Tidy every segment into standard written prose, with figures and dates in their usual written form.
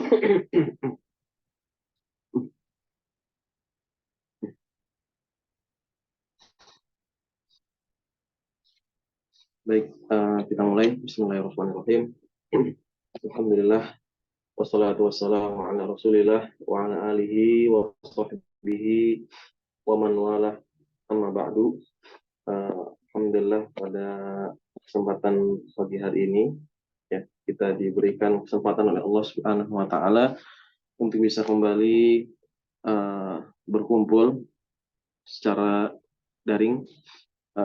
Baik, kita mulai. Bismillahirrahmanirrahim. Alhamdulillah, wassalatu wassalamu ala Rasulillah wa ala alihi wa sahbihi wa man wala, amma ba'du. Alhamdulillah, pada kesempatan pagi hari ini ya, kita diberikan kesempatan oleh Allah Subhanahu wa taala untuk bisa kembali berkumpul secara daring.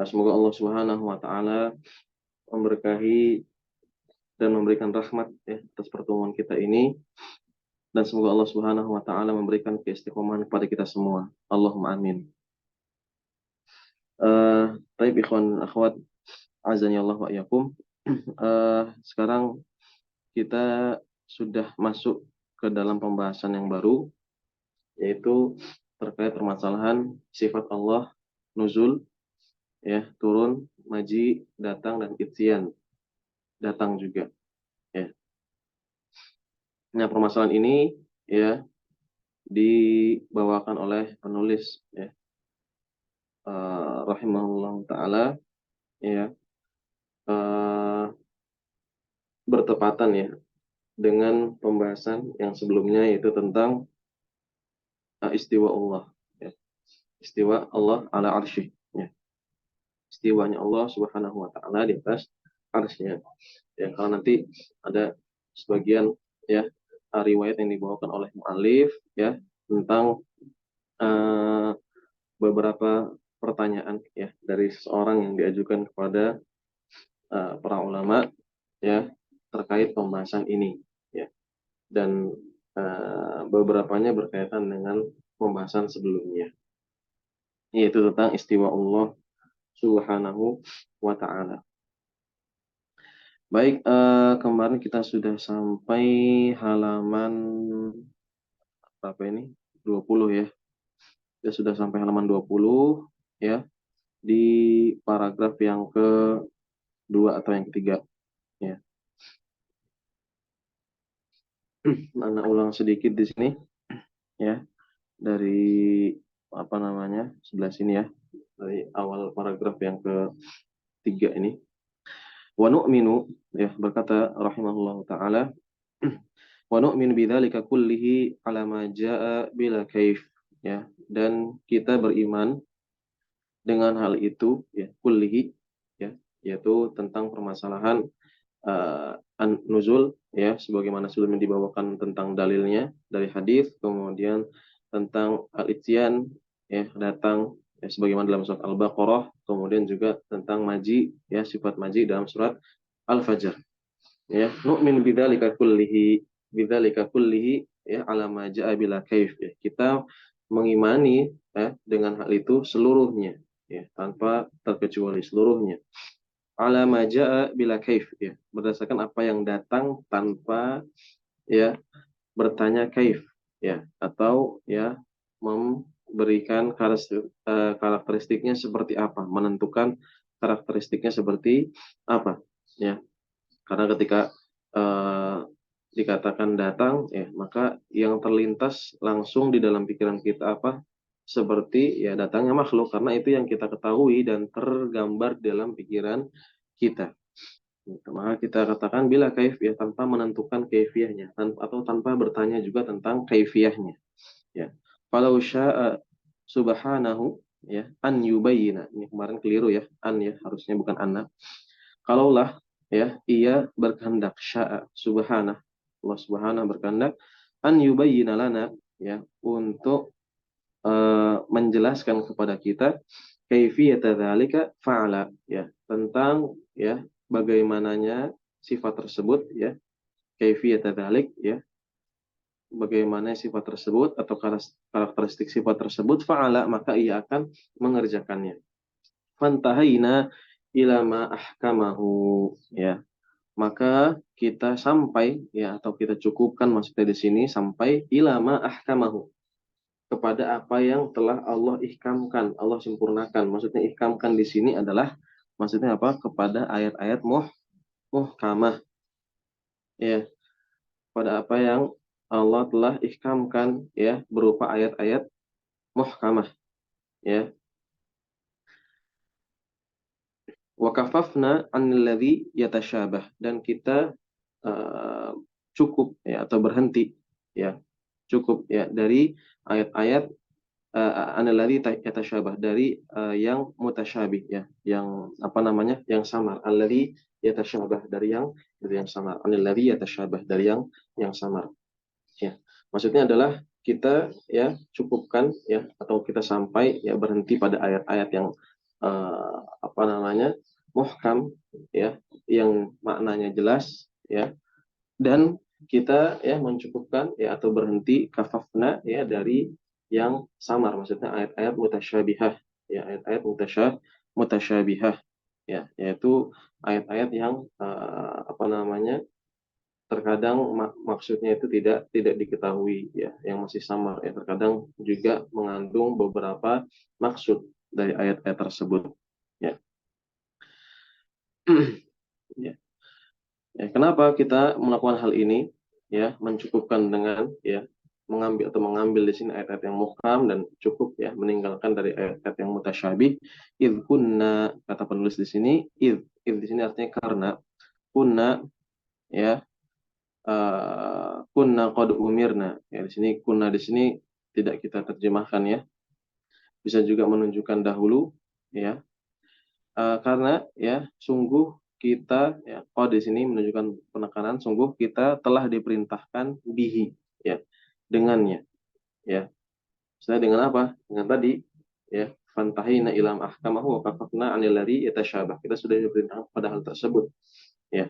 Semoga Allah Subhanahu wa taala memberkahi dan memberikan rahmat ya atas pertemuan kita ini, dan semoga Allah Subhanahu wa taala memberikan keistiqomahan kepada kita semua. Allahumma amin. Baik ikhwan akhwat, azani Allah wa iyyakum. Sekarang kita sudah masuk ke dalam pembahasan yang baru, yaitu terkait permasalahan sifat Allah nuzul ya, turun, maji, datang, dan ityan, datang juga ya. Nah, permasalahan ini ya dibawakan oleh penulis ya, rahimahullah taala ya, bertepatan ya dengan pembahasan yang sebelumnya, yaitu tentang istiwa Allah ya. Istiwa Allah ala arsy ya. Istiwanya Allah Subhanahu wa taala di atas arsy-Nya ya. Kalau nanti ada sebagian ya riwayat yang dibawakan oleh muallif ya tentang beberapa pertanyaan ya dari seseorang yang diajukan kepada para ulama ya terkait pembahasan ini ya, dan beberapanya berkaitan dengan pembahasan sebelumnya, yaitu tentang istiwa Allah Subhanahu wa taala. Baik, kemarin kita sudah sampai halaman berapa ini? 20 ya. Kita sudah sampai halaman 20 ya, di paragraf yang kedua atau yang ketiga ya. Mana ulang sedikit di sini ya, dari apa namanya sebelah sini ya, dari awal paragraf yang ketiga ini. Wa nu'minu ya, berkata rahimahullah taala, wa nu'minu bidzalika kullihi ala ma jaa bila kaif ya, dan kita beriman dengan hal itu ya, kullihi ya, yaitu tentang permasalahan nuzul ya, sebagaimana sebelumnya dibawakan tentang dalilnya dari hadis, kemudian tentang al-ityan ya, datang ya, sebagaimana dalam surat Al-Baqarah, kemudian juga tentang maji ya, sifat maji dalam surat Al-Fajr ya. Nu'min bidzalika kullihi ya ala ma jaa bila kaif ya. Kita mengimani ya dengan hal itu seluruhnya ya, tanpa terkecuali seluruhnya. Ala ma jaa bila kaif ya, berdasarkan apa yang datang tanpa ya bertanya kaif ya, atau ya memberikan karakteristiknya seperti apa, menentukan karakteristiknya seperti apa ya. Karena ketika dikatakan datang ya, maka yang terlintas langsung di dalam pikiran kita apa? Seperti ya datangnya makhluk, karena itu yang kita ketahui dan tergambar dalam pikiran kita. Maka kita katakan bila kaif ya, tanpa menentukan kaifiyahnya, atau tanpa bertanya juga tentang kaifiyahnya ya. Falau syaa subhanahu ya an yubayyina, ini kemarin keliru ya, an ya, harusnya bukan anna. Kalaulah ya ia berkehendak, syaa subhanah, Allah subhanahu berkehendak, an yubayyina lana ya, untuk menjelaskan kepada kita kaifiyata dzalika fa'ala ya, tentang ya bagaimananya sifat tersebut ya, kaifiyata dzalik ya, bagaimana sifat tersebut atau karakteristik sifat tersebut, fa'ala, maka ia akan mengerjakannya. Fantahaina ila ma ahkamahu ya, maka kita sampai ya, atau kita cukupkan maksudnya di sini, sampai ila ma ahkamahu, kepada apa yang telah Allah ihkamkan, Allah sempurnakan. Maksudnya ihkamkan di sini adalah maksudnya apa? Kepada ayat-ayat muhkamah ya, pada apa yang Allah telah ihkamkan ya berupa ayat-ayat muhkamah ya. Wa kafafna 'anil ladzi yatasyabah, dan kita uh, cukup ya atau berhenti ya, cukup ya dari ayat-ayat anil ladzi yatasyabah, dari yang mutasyabih ya, yang apa namanya? Yang samar. Alladzi yatasyabah, dari yang samar. Anil ladzi yatasyabah, dari yang samar. Ya. Maksudnya adalah kita ya cukupkan ya atau kita sampai ya berhenti pada ayat-ayat yang apa namanya? Muhkam ya, yang maknanya jelas ya, dan kita ya mencukupkan ya atau berhenti kafafna ya dari yang samar, maksudnya ayat-ayat mutasyabihah ya, ayat-ayat mutasyabihah ya, yaitu ayat-ayat yang apa namanya, terkadang maksudnya itu tidak diketahui ya, yang masih samar ya, terkadang juga mengandung beberapa maksud dari ayat-ayat tersebut ya. Ya. Ya, kenapa kita melakukan hal ini ya, mencukupkan dengan ya mengambil di sini ayat-ayat yang muhkam dan cukup ya, meninggalkan dari ayat-ayat yang mutasyabih. Id kunna, kata penulis di sini, id di sini artinya karena, kunna ya, kunna qad umirna ya, di sini kunna di sini tidak kita terjemahkan ya, bisa juga menunjukkan dahulu ya. Karena ya sungguh kita ya, qad di sini menunjukkan penekanan, sungguh kita telah diperintahkan bihi ya, dengannya ya. Saya dengan apa? Dengan tadi ya, fantahina ilam ahkamahu wa kafafna 'anil ladzi yatasyabah. Kita sudah diperintahkan pada hal tersebut ya.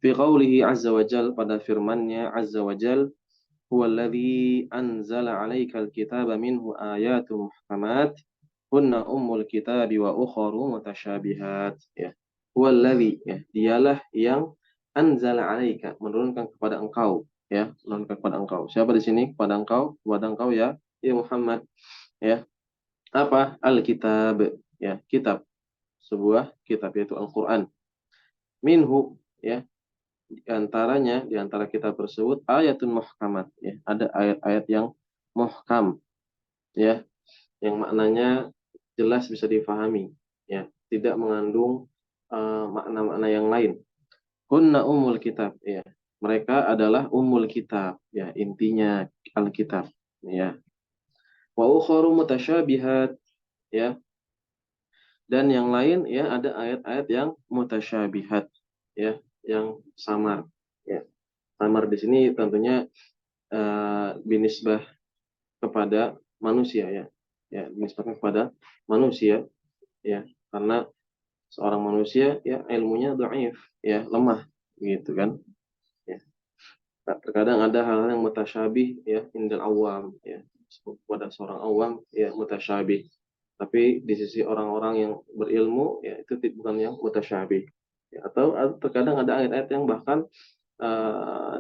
Fi qaulihi azza wa jal, pada firman-Nya azza wa jal, huwallazi anzala 'alaikal kitaba minhu ayatun muhkamat hunna ummul kitabi wa ukharu mutasyabihat ya. Huwallazi ya, dialah yang anzala 'alaika, menurunkan kepada engkau ya, menurunkan kepada engkau. Siapa di sini? Kepada engkau ya, ya Muhammad ya. Apa? Alkitab ya, kitab, sebuah kitab yaitu Al-Qur'an. Minhu ya, di antara kitab tersebut ayatun muhkamat ya, ada ayat-ayat yang muhkam ya, yang maknanya jelas bisa difahami ya, tidak mengandung makna-makna yang lain. Hunna ummul kitab ya, mereka adalah ummul kitab ya, intinya Alkitab ya. Wa ukharu mutasyabihat ya, dan yang lain ya, ada ayat-ayat yang mutasyabihat ya, yang samar ya. Samar di sini tentunya binisbah kepada manusia ya, ya binisbahkan kepada manusia ya, karena seorang manusia ya ilmunya dhaif ya, lemah gitu kan ya. Terkadang ada hal-hal yang mutasyabih ya, indal awam ya, pada seorang awam ya mutasyabih, tapi di sisi orang-orang yang berilmu ya itu bukan yang mutasyabih ya. Atau terkadang ada ayat-ayat yang bahkan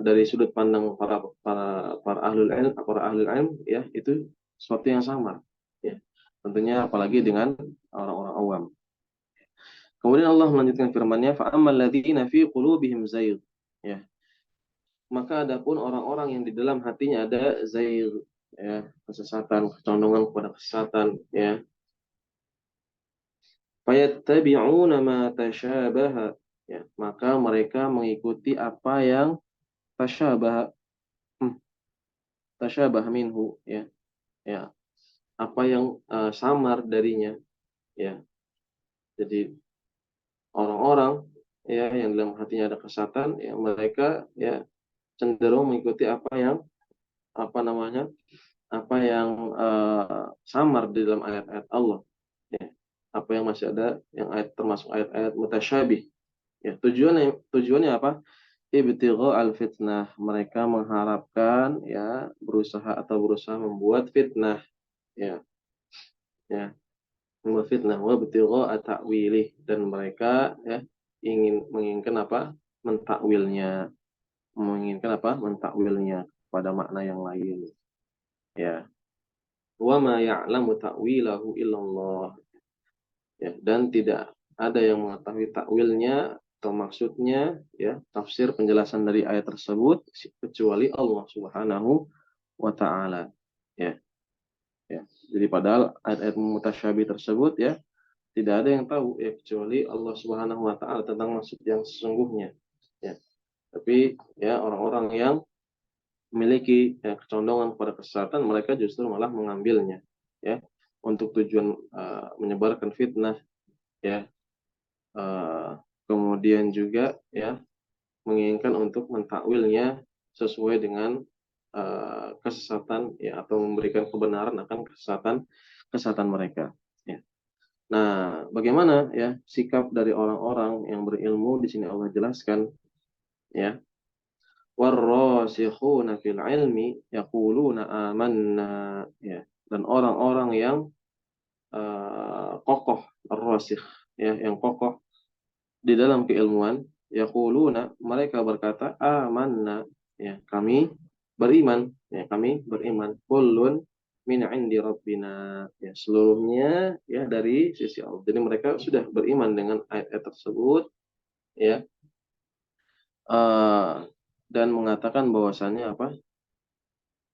dari sudut pandang para ahlul ilm ya, itu sesuatu yang sama ya, tentunya apalagi dengan orang-orang awam. Kemudian Allah melanjutkan firman-Nya, fa ammal ladzina fi qulubihim zayg ya, maka adapun orang-orang yang di dalam hatinya ada zayg ya, kesesatan, kecondongan kepada kesesatan ya, fayattabi'una ma tasyabaha ya, maka mereka mengikuti apa yang tasyabah, tasyabah minhu ya, ya apa yang samar darinya ya. Jadi orang-orang ya yang dalam hatinya ada kesatan ya, mereka ya cenderung mengikuti apa yang apa namanya, apa yang samar di dalam ayat-ayat Allah ya, apa yang masih ada yang ayat, termasuk ayat-ayat mutasyabih ya. Tujuannya apa? Ibtigha al-fitnah, mereka mengharapkan ya, berusaha membuat fitnah ya, ya membuat fitnah, wa ibtigha ta'wilih, dan mereka ya menginginkan apa? Mentakwilnya, pada makna yang lain ya. Wa ma ya'lamu ta'wilahu illallah ya, dan tidak ada yang mengetahui takwilnya atau maksudnya ya tafsir penjelasan dari ayat tersebut kecuali Allah Subhanahu wa taala. Ya, ya. Jadi padahal ayat-ayat mutasyabih tersebut ya tidak ada yang tahu ya kecuali Allah Subhanahu wa taala tentang maksud yang sesungguhnya. Ya. Tapi ya orang-orang yang memiliki ya, kecondongan kepada kesesatan, mereka justru malah mengambilnya ya untuk tujuan menyebarkan fitnah ya, uh, kemudian juga ya menginginkan untuk mentakwilnya sesuai dengan kesesatan ya atau memberikan kebenaran akan kesesatan mereka ya. Nah, bagaimana ya sikap dari orang-orang yang berilmu di sini Allah jelaskan ya. Warrasikhuna fil ilmi yaquluna amanna ya. Dan orang-orang yang kokoh, ar-rasikh ya, yang kokoh di dalam keilmuan, yaquluna mereka berkata amanna ya, kami beriman ya, kami beriman. Kullun min indi rabbina ya, seluruhnya ya dari sisi Allah. Jadi mereka sudah beriman dengan ayat-ayat tersebut ya, uh, dan mengatakan bahwasannya apa,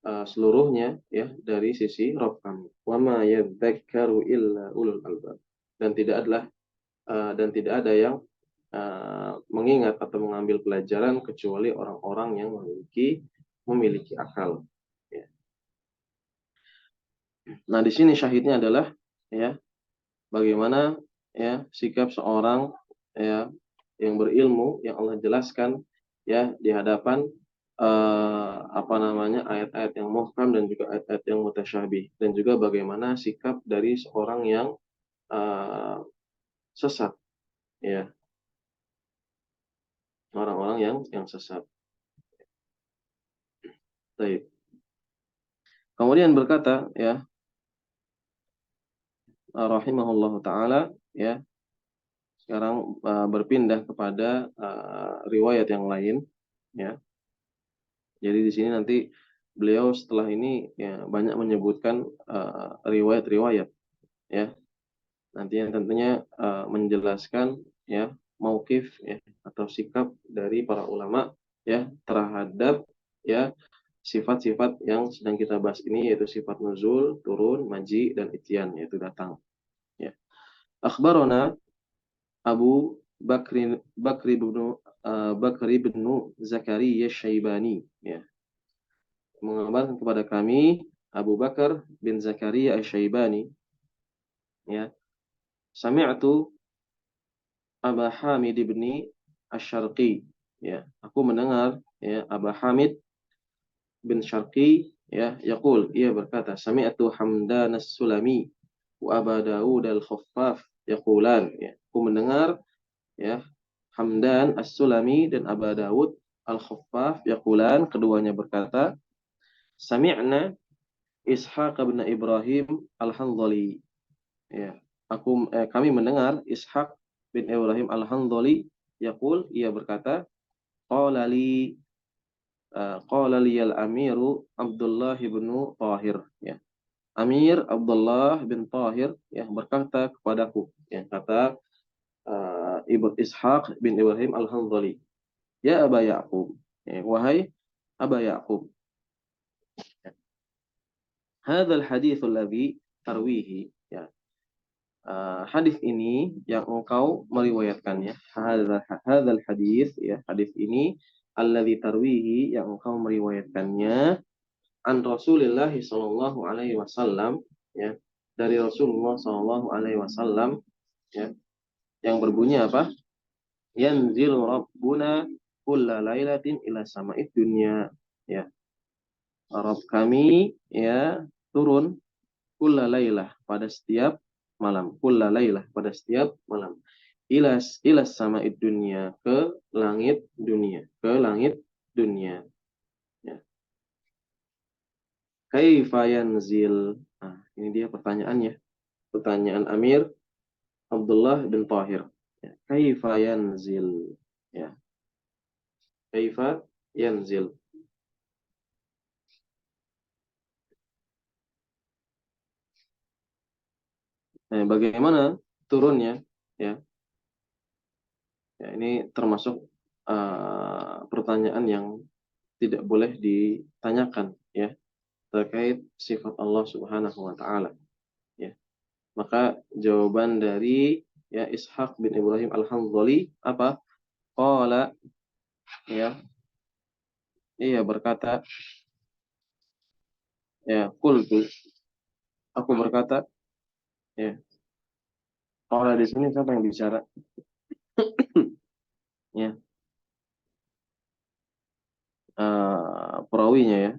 seluruhnya ya dari sisi Rabb kami. Wa ma yadzakkaru illa ulul albab. Dan tidak adalah dan tidak ada yang mengingat atau mengambil pelajaran kecuali orang-orang yang memiliki akal. Ya. Nah, di sini syahidnya adalah ya bagaimana ya sikap seorang ya yang berilmu yang Allah jelaskan ya di hadapan apa namanya ayat-ayat yang muhkam dan juga ayat-ayat yang mutasyabih, dan juga bagaimana sikap dari seorang yang uh, sesat ya, orang-orang yang sesat. Baik. Kemudian berkata ya rahimahullahu taala ya, sekarang berpindah kepada riwayat yang lain ya. Jadi di sini nanti beliau setelah ini ya banyak menyebutkan riwayat-riwayat ya. Nantinya tentunya menjelaskan ya mauqif ya atau sikap dari para ulama ya terhadap ya sifat-sifat yang sedang kita bahas ini, yaitu sifat nuzul, turun, maji, dan ityan, yaitu datang ya. Akhbarona Abu Bakri bin Zakaria Syaibani ya, mengabarkan kepada kami Abu Bakar bin Zakaria Syaibani ya, sami'tu Aba Hamid bin Asy-Syarqi ya, aku mendengar ya Aba Hamid bin Syarqi ya yaqul, ia berkata sami'tu Hamdan As-Sulami wa Aba Daud Al-Khaffaf yaqulan ya, aku mendengar ya Hamdan As-Sulami dan Aba Daud Al-Khaffaf yaqulan, keduanya berkata sami'na Ishaq bin Ibrahim Al-Hanzali ya, kami mendengar Ishaq bin Ibrahim Al-Hanzali yaqul, ia berkata qala li al-amiru Abdullah bin Tahir ya, Amir Abdullah bin Tahir ya berkata kepadaku ya, kata Ibu Ishaq bin Ibrahim Al-Hanzali, ya Aba Ya'qub ya, wahai Aba Ya'qub, hadzal haditsul ladzi tarwihi ya, hadis ini yang engkau meriwayatkannya, hadzal hadis ya, hadis ini alladzi tarwihi yang engkau meriwayatkannya an Rasulillah sallallahu alaihi wasallam ya, dari Rasulullah sallallahu alaihi wasallam ya, yang berbunyi apa? Yanzil Rabbuna kulla lailatin ila sama'id dunya ya. Rabb kami ya turun kulla lailah pada setiap malam, kulla lailah pada setiap malam. Ila sama'id dunya, ke langit dunia, ke langit dunia. Ya. Kaifa yanzil? Nah, ini dia pertanyaannya. Pertanyaan Amir Abdullah bin Tahir. Ya. Kaifa yanzil? Ya. Kaifa yanzil? Bagaimana turunnya? Ya. Ya, ini termasuk pertanyaan yang tidak boleh ditanyakan ya terkait sifat Allah Subhanahu wa taala ya. Maka jawaban dari ya Ishaq bin Ibrahim Al-Hanzali apa? Qala ya, ia berkata ya qultu, aku berkata ya. Qala di sini siapa yang bicara? Ya, perawinya ya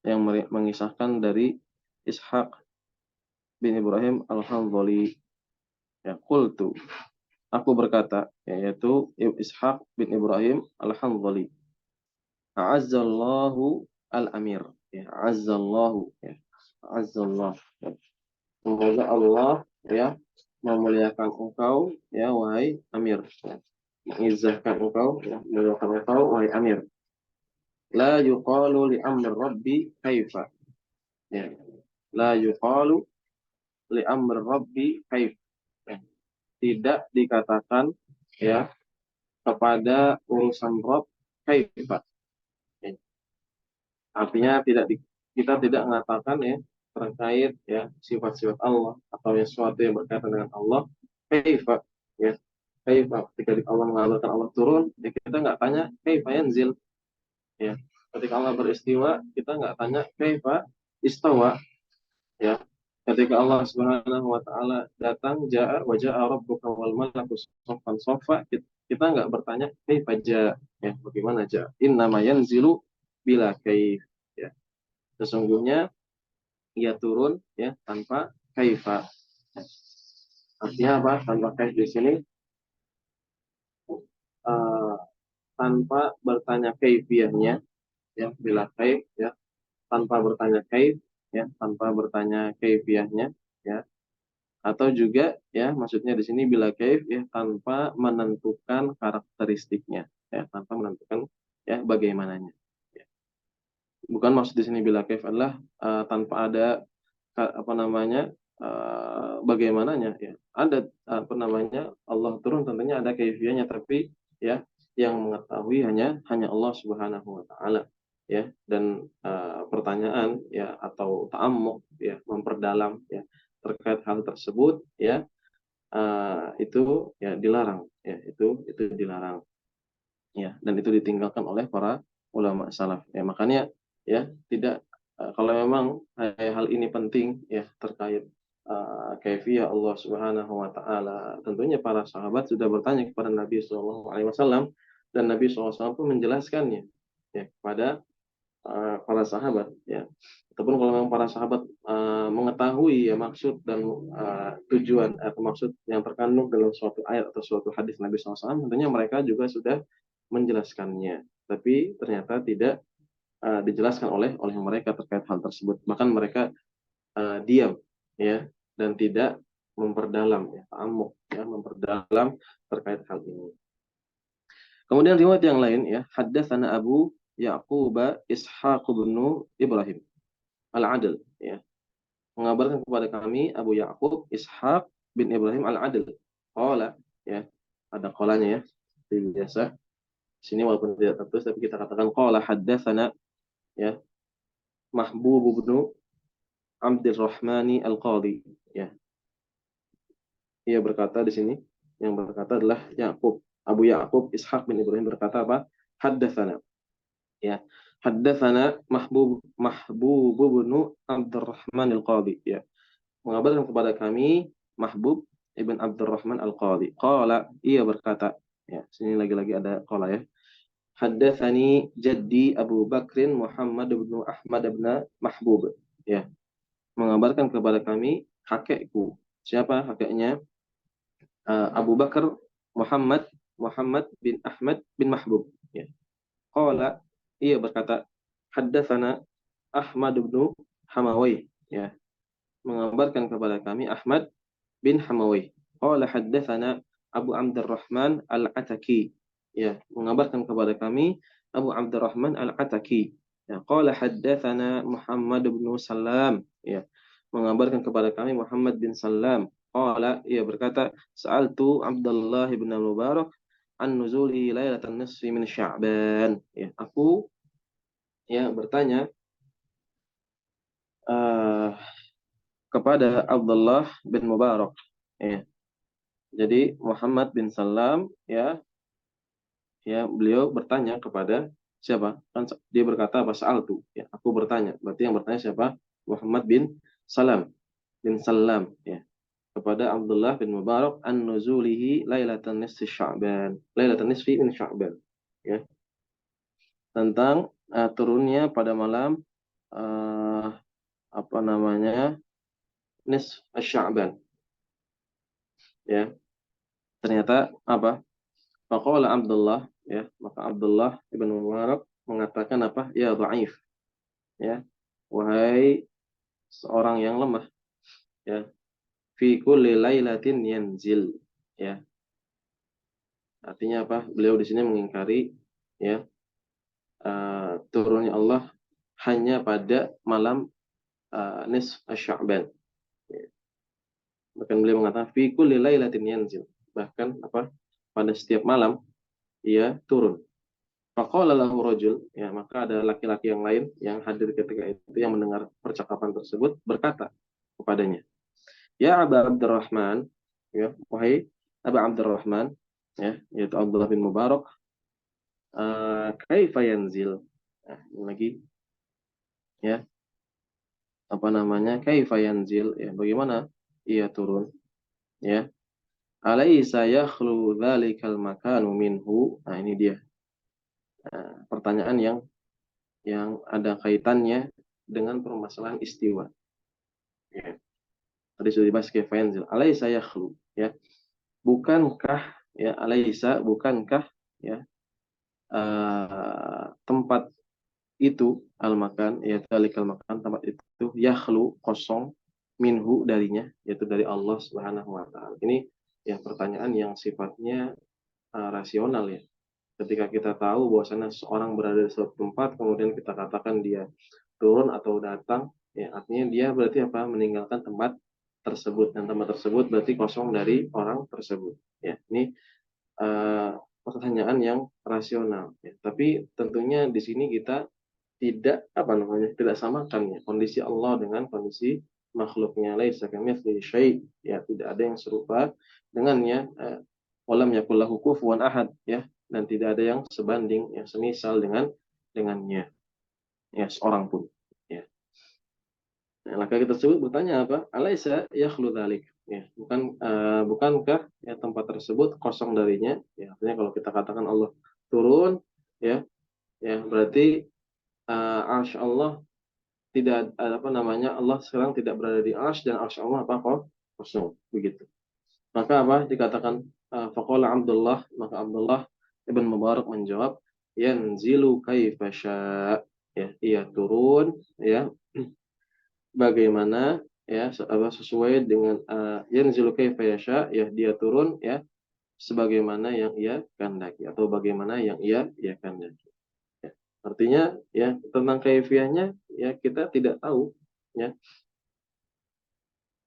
yang mengisahkan dari Ishaq bin Ibrahim Al-Hanzali ya qultu, aku berkata yaitu Ishaq bin Ibrahim Al-Hanzali, a'azzallahu al-amir ya, a'azzallahu ya, a'azzallah ya. Semoga Allah ya memuliakan engkau ya wahai amir ya. Mengizzahkan engkau ya, memuliakan engkau wahai amir. La yuqalu li amr rabbi kaifa ya. La yuqalu li amr rabbi kaif ya. Tidak dikatakan ya kepada urusan Rabb kaifa ya. Artinya kita tidak mengatakan ya terkait ya sifat-sifat Allah atau yang sesuatu yang berkaitan dengan Allah kaifa ya. Kaifa ketika Allah mengabarkan Allah turun ya kita nggak tanya kaifa yanzil ya. Ketika Allah beristiwa kita nggak tanya kaifa istawa ya. Ketika Allah Subhanahu wa taala datang jaa wa jaa rabbuka wal malaku saffan saffa, kita nggak bertanya kaifa jaa ya, bagaimana jaa. Innama yanzilu bila kaif ya. Sesungguhnya ia turun ya tanpa kaifa. Artinya apa? Tanpa kaif di sini uh, tanpa bertanya kaifiahnya ya, bila kaif ya, tanpa bertanya kaif ya, tanpa bertanya kaifiahnya ya, atau juga ya maksudnya di sini bila kaif ya tanpa menentukan karakteristiknya ya, tanpa menentukan ya bagaimananya ya. Bukan maksud di sini bila kaif adalah tanpa ada apa namanya bagaimananya ya. Ada apa namanya Allah turun tentunya ada kaifiahnya, tapi ya yang mengetahui hanya Allah Subhanahu wa taala ya. Dan pertanyaan ya atau ta'ammuk ya, memperdalam ya terkait hal tersebut ya, itu ya dilarang ya, itu dilarang ya, dan itu ditinggalkan oleh para ulama salaf ya. Makanya ya tidak kalau memang hal ini penting ya terkait kaifiyah Allah Subhanahu wa taala, tentunya para sahabat sudah bertanya kepada Nabi Shallallahu alaihi wasallam dan Nabi SAW pun menjelaskannya ya kepada para sahabat ya. Ataupun kalau memang para sahabat mengetahui ya maksud dan tujuan atau maksud yang terkandung dalam suatu ayat atau suatu hadis Nabi SAW, tentunya mereka juga sudah menjelaskannya. Tapi ternyata tidak dijelaskan oleh mereka terkait hal tersebut. Bahkan mereka diam ya dan tidak memperdalam ya, ta'amuk ya, memperdalam terkait hal ini. Kemudian riwayat yang lain ya, haddatsana Abu Ya'qub Ishaq bin Ibrahim Al-Adl ya. Mengabarkan kepada kami Abu Ya'qub Ishaq bin Ibrahim Al-Adl. Qala ya. Ada qalanya ya. Seperti biasa. Sini walaupun tidak tertulis tapi kita katakan qala haddatsana ya Mahbub bin Abdurrahmani Al-Qadhi ya. Ia berkata di sini, yang berkata adalah Ya'qub. Abu Ya'qub Ishaq bin Ibrahim berkata apa? Haddatsana ya. Haddatsana Mahbub bin Abdurrahman Al-Qadhi ya. Mengabarkan kepada kami Mahbub ibn Abdurrahman Al-Qadhi. Qala, ia berkata ya, sini lagi-lagi ada qala ya. Haddatsani jaddi Abu Bakrin Muhammad bin Ahmad bin Mahbub ya. Mengabarkan kepada kami kakekku. Siapa kakeknya? Abu Bakar Muhammad bin Ahmad bin Mahbub ya. Qala, ia berkata haddatsana Ahmad bin Hamawai ya, mengabarkan kepada kami Ahmad bin Hamawai. Qala haddatsana Abu Abdurrahman Al-Ataki ya, mengabarkan kepada kami Abu Abdurrahman Al-Ataki ya. Qala haddatsana Muhammad bin Salam ya, mengabarkan kepada kami Muhammad bin Salam. Qala, ia berkata sa'altu Abdullah bin Mubarak an nuzuli lailatan nisfi min Sya'ban. Ya, aku ya bertanya uh, kepada Abdullah bin Mubarak. Ya. Jadi Muhammad bin Salam ya beliau bertanya kepada siapa? Kan dia berkata apa? Sa'altu. Ya, aku bertanya. Berarti yang bertanya siapa? Muhammad bin Salam ya kepada Abdullah bin Mubarak an nuzulihi lailatan nisfi Sya'ban. Lailatan nisfi min Sya'ban. Ya, tentang turunnya pada malam uh, apa namanya? Nisf Sya'ban. Ya. Ternyata apa? Faqala Abdullah ya, maka Abdullah bin Mubarak mengatakan apa? Ya dhaif. Ya. Wahai seorang yang lemah ya. Fi kulli lailatin yanzil ya. Artinya apa? Beliau di sini mengingkari ya turunnya Allah hanya pada malam nisf Sya'ban. Ya. Bahkan beliau mengatakan fi kulli lailatin yanzil. Bahkan apa? Pada setiap malam ia turun. Faqala lahu rajul, ya maka ada laki-laki yang lain yang hadir ketika itu yang mendengar percakapan tersebut berkata kepadanya, "Ya Aba Abdurrahman, ya wahai Aba Abdurrahman, ya yaitu Abdullah bin Mubarak, kaifa yanzil?" Nah, ini lagi ya, apa namanya? Kaifa yanzil? Ya, bagaimana ia turun? Ya. Alaysa yakhlu dzalikal makanu minhu? Nah, ini dia. Pertanyaan yang ada kaitannya dengan permasalahan istiwa. Ya. Tadi sudah dibahas kaifa yanzil. Alaysa yakhlu? Ya. Bukankah ya alaysa bukankah ya tempat itu al-makan ya talikal makan tempat itu yakhlu kosong minhu darinya yaitu dari Allah Subhanahu wa taala. Ini ya pertanyaan yang sifatnya rasional ya. Ketika kita tahu bahwasanya seorang berada di suatu tempat kemudian kita katakan dia turun atau datang ya artinya dia berarti apa meninggalkan tempat tersebut dan tempat tersebut berarti kosong dari orang tersebut ya. Ini pertanyaan yang rasional ya. Tapi tentunya di sini kita tidak apa namanya tidak samakan ya kondisi Allah dengan kondisi makhluknya laisa kamitslihi syai' ya tidak ada yang serupa dengannya walam yakul lahu kufuwan ahad ya dan tidak ada yang sebanding yang semisal dengannya ya seorang pun ya. Nah, laki-laki tersebut bertanya apa? Alaisa yakhlu dzalik ya bukankah ya tempat tersebut kosong darinya ya artinya kalau kita katakan Allah turun ya berarti arsy Allah tidak apa namanya Allah sekarang tidak berada di arsy dan arsy Allah apa kok kosong begitu. Maka apa dikatakan faqala Abdullah maka Abdullah ibn Mubarak menjawab yanzilu kaifa syaa ya ia turun ya bagaimana ya sesuai dengan yanzilu kaifa yasha ya dia turun ya sebagaimana yang ia kehendaki atau bagaimana yang ia kehendaki. Ya. Artinya ya tentang kaifiahnya ya kita tidak tahu ya.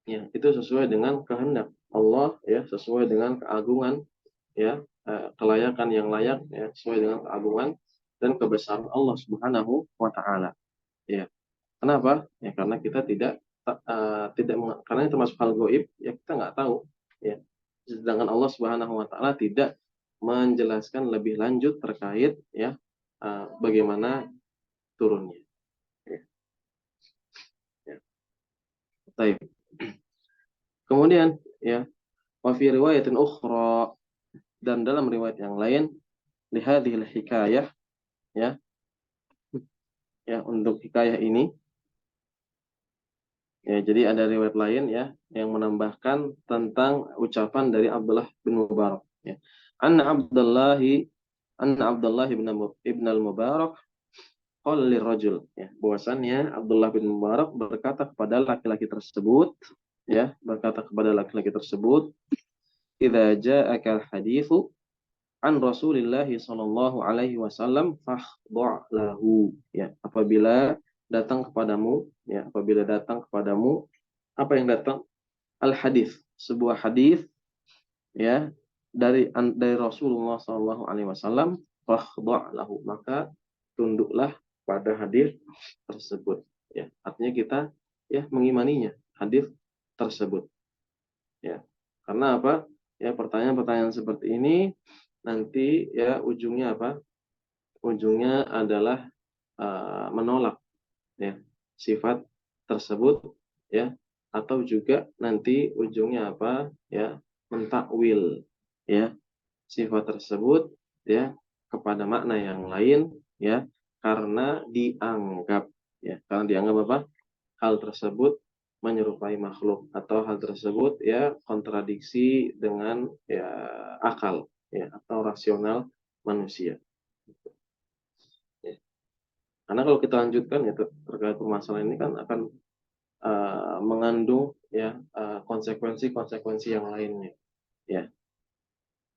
Ya, itu sesuai dengan kehendak Allah ya, sesuai dengan keagungan ya, kelayakan yang layak ya, sesuai dengan keagungan dan kebesaran Allah Subhanahu wa taala. Ya. Kenapa? Ya karena kita karena itu termasuk hal gaib ya kita nggak tahu ya. Sedangkan Allah Subhanahu wa taala tidak menjelaskan lebih lanjut terkait ya bagaimana turunnya. Ya. Ya. Baik. Kemudian ya, wa fi riwayatin ukhra dan dalam riwayat yang lain lihadhil hikayah ya untuk hikayah ini ya jadi ada riwayat lain ya yang menambahkan tentang ucapan dari Abdullah bin Mubarak ya anna Abdullah ibn al-Mubarak qala lirajul ya bahwasannya Abdullah bin Mubarak berkata kepada laki-laki tersebut idza ja'aka al-haditsu an Rasulillah sallallahu alaihi wasallam fahdha lahu ya apabila datang kepadamu apa yang datang al hadis sebuah hadis ya dari Rasulullah Shallallahu Alaihi Wasallam, fakhda' lahu, maka tunduklah pada hadis tersebut. Ya, artinya kita ya mengimaninya hadis tersebut. Ya, karena apa? Ya, pertanyaan-pertanyaan seperti ini nanti ya ujungnya apa? Ujungnya adalah menolak ya sifat tersebut ya, atau juga nanti ujungnya apa ya, mentakwil ya sifat tersebut ya kepada makna yang lain ya, karena dianggap apa, hal tersebut menyerupai makhluk, atau hal tersebut ya kontradiksi dengan ya akal ya atau rasional manusia ya. Karena kalau kita lanjutkan ya terkait permasalahan ini kan akan mengandung ya konsekuensi-konsekuensi yang lainnya ya.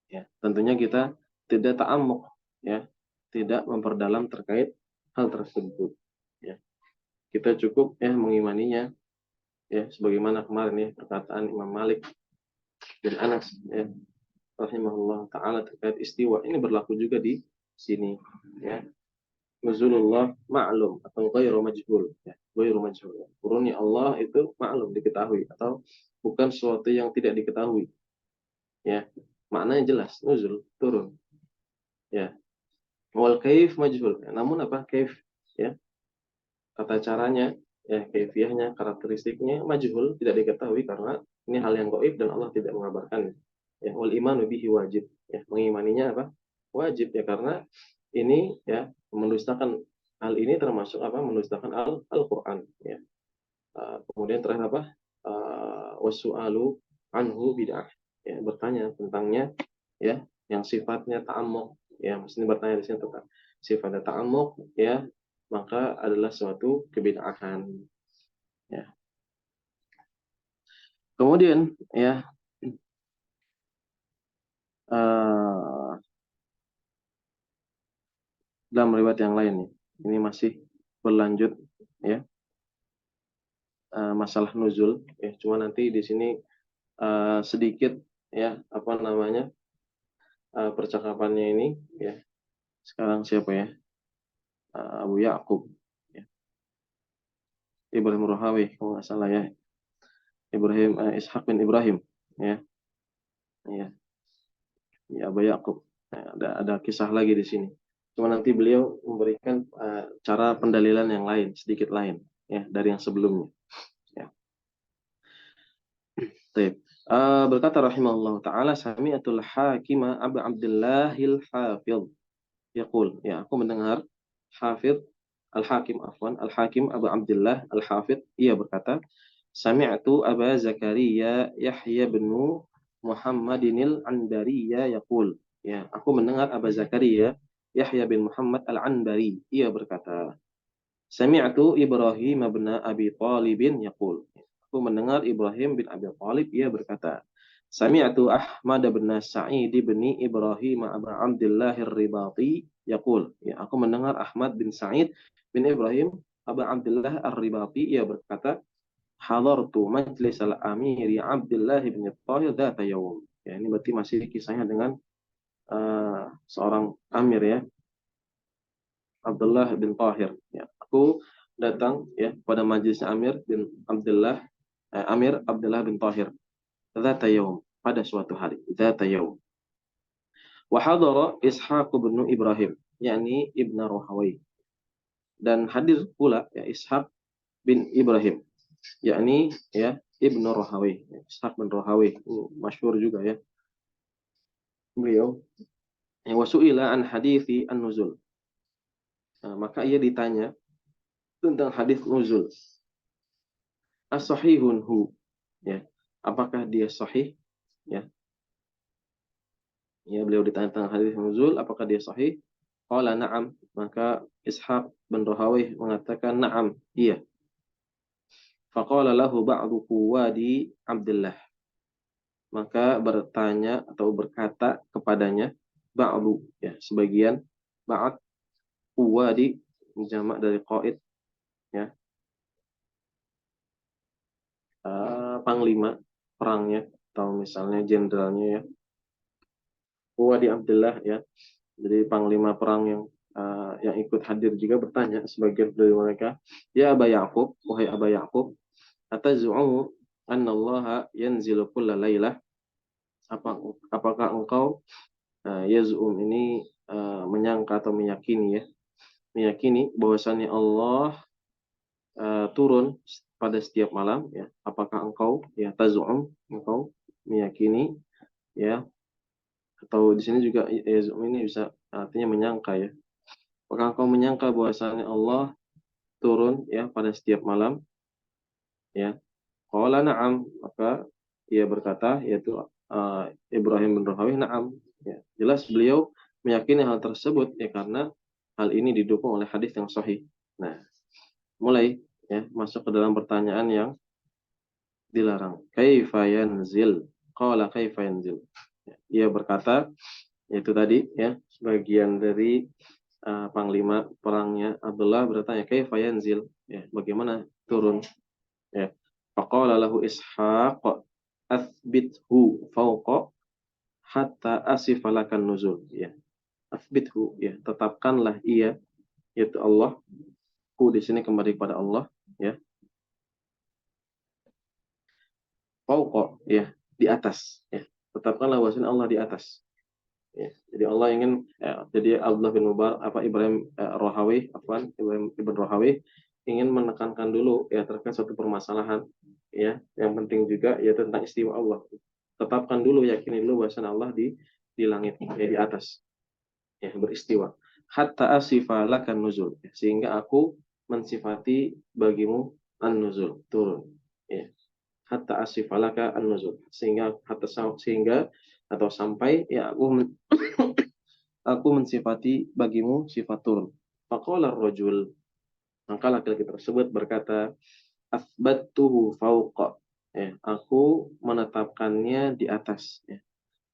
Ya, tentunya kita tidak ta'amuk ya, tidak memperdalam terkait hal tersebut ya. Kita cukup ya mengimaninya ya, sebagaimana kemarin ya perkataan Imam Malik bin Anas ya rahimahullah taala terkait istiwa, ini berlaku juga di sini ya. Nuzulullah ma'lum atau ghairu majhul ya, ghairu majhul. Turunnya Allah itu maklum, diketahui, atau bukan sesuatu yang tidak diketahui ya. Maknanya jelas, nuzul turun ya. Wal kaif majhul. Namun apa kaif ya? Tata caranya ya, kaifiyahnya, karakteristiknya majhul, tidak diketahui karena ini hal yang gaib dan Allah tidak mengabarkan. Ya, wal imanu bihi wajib. Ya, mengimaninya apa? Wajib ya, karena ini ya mendustakan, hal ini termasuk apa? Mendustakan Al-Qur'an ya. Kemudian terakhir apa? Wasu'alu anhu bid'ah. Ya, bertanya tentangnya ya yang sifatnya ta'amuk ya, mesti bertanya di sini tentang sifatnya ta'amuk ya, maka adalah suatu kebid'ahan ya. Kemudian ya uh, dalam riwayat yang lain nih, ini masih berlanjut ya, masalah nuzul ya, cuma nanti di sini sedikit ya apa namanya, percakapannya ini ya. Sekarang siapa ya? Abu Ya'qub ya. Ibrahim Rohawi kalau nggak salah ya. Ibrahim Ishaq bin Ibrahim ya. Ya, ya Abu Ya'qub. Nah, ada kisah lagi di sini. Cuma nanti beliau memberikan cara pendalilan yang lain, sedikit lain ya dari yang sebelumnya ya. Baik. Berkata rahimahullah taala, sami'atul hakima Abu Abdullahil Hafidh yaqul, ya aku mendengar Hafidh Al-Hakim, afwan, Al-Hakim Abu Abdullah Al-Hafidh, ia berkata, sami'tu Aba Zakaria Yahya bin Muhammadinil Anbari yaqul, ya aku mendengar Aba Zakaria Yahya bin Muhammad Al-Anbari, ia berkata, sami'tu Ibrahim bin Abi Thalib yaqul, aku mendengar Ibrahim bin Abi Thalib, ia berkata, sami'tu Ahmad bin Sa'id bin Ibrahim Abu Abdullah Ar-Ribati yaqul, ya aku mendengar Ahmad bin Sa'id bin Ibrahim Abu Abdullah Ar-Ribati, ia berkata, hadartu majlis al-Amiri Abdullah bin Thahir dzata yaum. Ya, ini berarti masih kisahnya dengan seorang amir ya, Abdullah bin Thahir. Ya, aku datang ya pada majelis Amir Abdullah bin Thahir dzata yaum, pada suatu hari, dzata yaum. Wa hadara Ishaq bin Ibrahim, yakni Ibn Rahawai. Dan hadir pula ya Ishaq bin Ibrahim, yakni ya Ibnu Rahawai. Ishaq bin Rahawai masyhur juga ya beliau. Wasu'ila an hadithi an-nuzul. Nah, maka ia ditanya tentang hadis nuzul. As-sahihun hu. Ya. Apakah dia sahih? Ya. Ya, beliau ditanya tentang hadis nuzul, apakah dia sahih? Qala na'am. Maka Ishaq bin Rahawai mengatakan na'am, iya. Faqala lahu ba'du quwadi Abdullah. Maka bertanya atau berkata kepadanya ba'du ya, sebagian, ba'd quwadi jamak dari qaid ya, panglima perangnya atau misalnya jenderalnya ya. Wadi Abdullah ya. Jadi panglima perang yang ikut hadir juga bertanya sebagian dari mereka, ya Aba Ya'qub, wahai Aba Ya'qub, atazu'u anna Allah yanzilu kulla lailah, apakah engkau yaz'um ini menyangka atau meyakini ya, meyakini bahwasannya Allah turun pada setiap malam ya, apakah engkau ya taz'um, engkau meyakini ya, atau di sini juga yaz'um ini bisa artinya menyangka ya. Apakah engkau menyangka bahwasannya Allah turun ya pada setiap malam ya? Qala na'am, maka ia berkata yaitu Ibrahim bin Rahawih na'am. Ya, jelas beliau meyakini hal tersebut ya karena hal ini didukung oleh hadis yang sahih. Nah, mulai ya masuk ke dalam pertanyaan yang dilarang. Kaifa yanzil? Qala kaifa yanzil? Ya, ia berkata yaitu tadi ya sebagian dari panglima perangnya Abdullah bertanya kaifa yanzil? Ya, bagaimana turun? Ya. Faqala lahu Ishaq athbithu fauqa hatta asifalakan nuzul. Ya. Athbithu ya, tetapkanlah ia yaitu Allah. Hu di sini kembali kepada Allah ya. Fauqa ya, di atas ya. Tetapkanlah bahwasanya Allah di atas. Ya. Jadi Allah ingin jadi Abdullah bin Mubarak Ibrahim Rohawi Ibrahim ibn Rohawi ingin menekankan dulu ya terkait suatu permasalahan ya yang penting juga ya tentang istiwa Allah. Tetapkan dulu, yakini dulu bahwasanya Allah di langit ya di atas ya beristiwa. Hatta asifa lakan nuzul ya, sehingga aku mensifati bagimu an-nuzul turun ya. Hatta asifa laka an-nuzul sehingga atau sampai ya aku mensifati bagimu sifat turun. Faqala ar-rajul, maka laki-laki tersebut berkata, asbattuhu fauqa. Ya, aku menetapkannya di atas. Ya.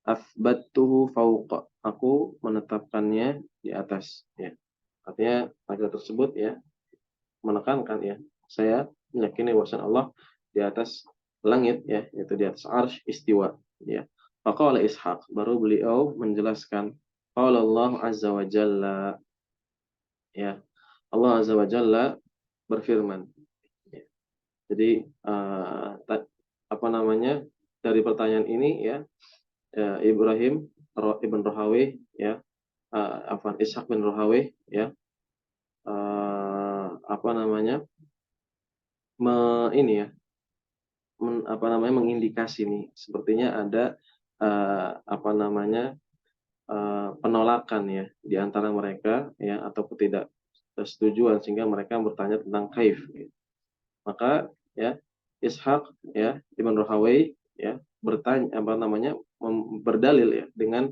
Asbattuhu fauqa. Aku menetapkannya di atas. Ya. Artinya laki-laki tersebut ya menekankan ya, saya meyakini bahwa Allah di atas langit ya, yaitu di atas arsy istiwa. Ya. Faqala Ishaq, baru beliau menjelaskan, qala Allah azza wa jalla, ya Allah azza wa jalla berfirman. Ya. Jadi apa namanya dari pertanyaan ini ya, Ibrahim ibn Rohawi ya, Ishaq bin Rohawi ya, apa namanya ini ya, apa namanya mengindikasi nih sepertinya ada apa namanya penolakan ya di antara mereka ya atau ketidaksetujuan sehingga mereka bertanya tentang kaif. Gitu. Maka ya Ishaq ya Ibn Rahawai ya bertanya apa namanya berdalil ya dengan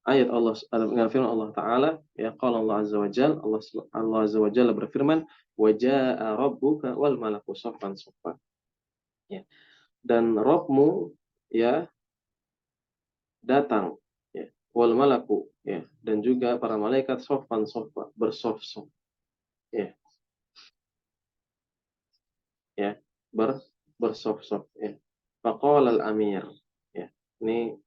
ayat Allah dengan firman Allah Taala ya qala Allah azza wa jalla Allah azza wa jalla berfirman wa jaa rabbuka wal malaku saffan saffa ya dan Rabbmu ya datang ya wal malaku ya dan juga para malaikat saffan saffa bersaf-saf ya ya ber bersaf-saf ya faqala al-amir ya ini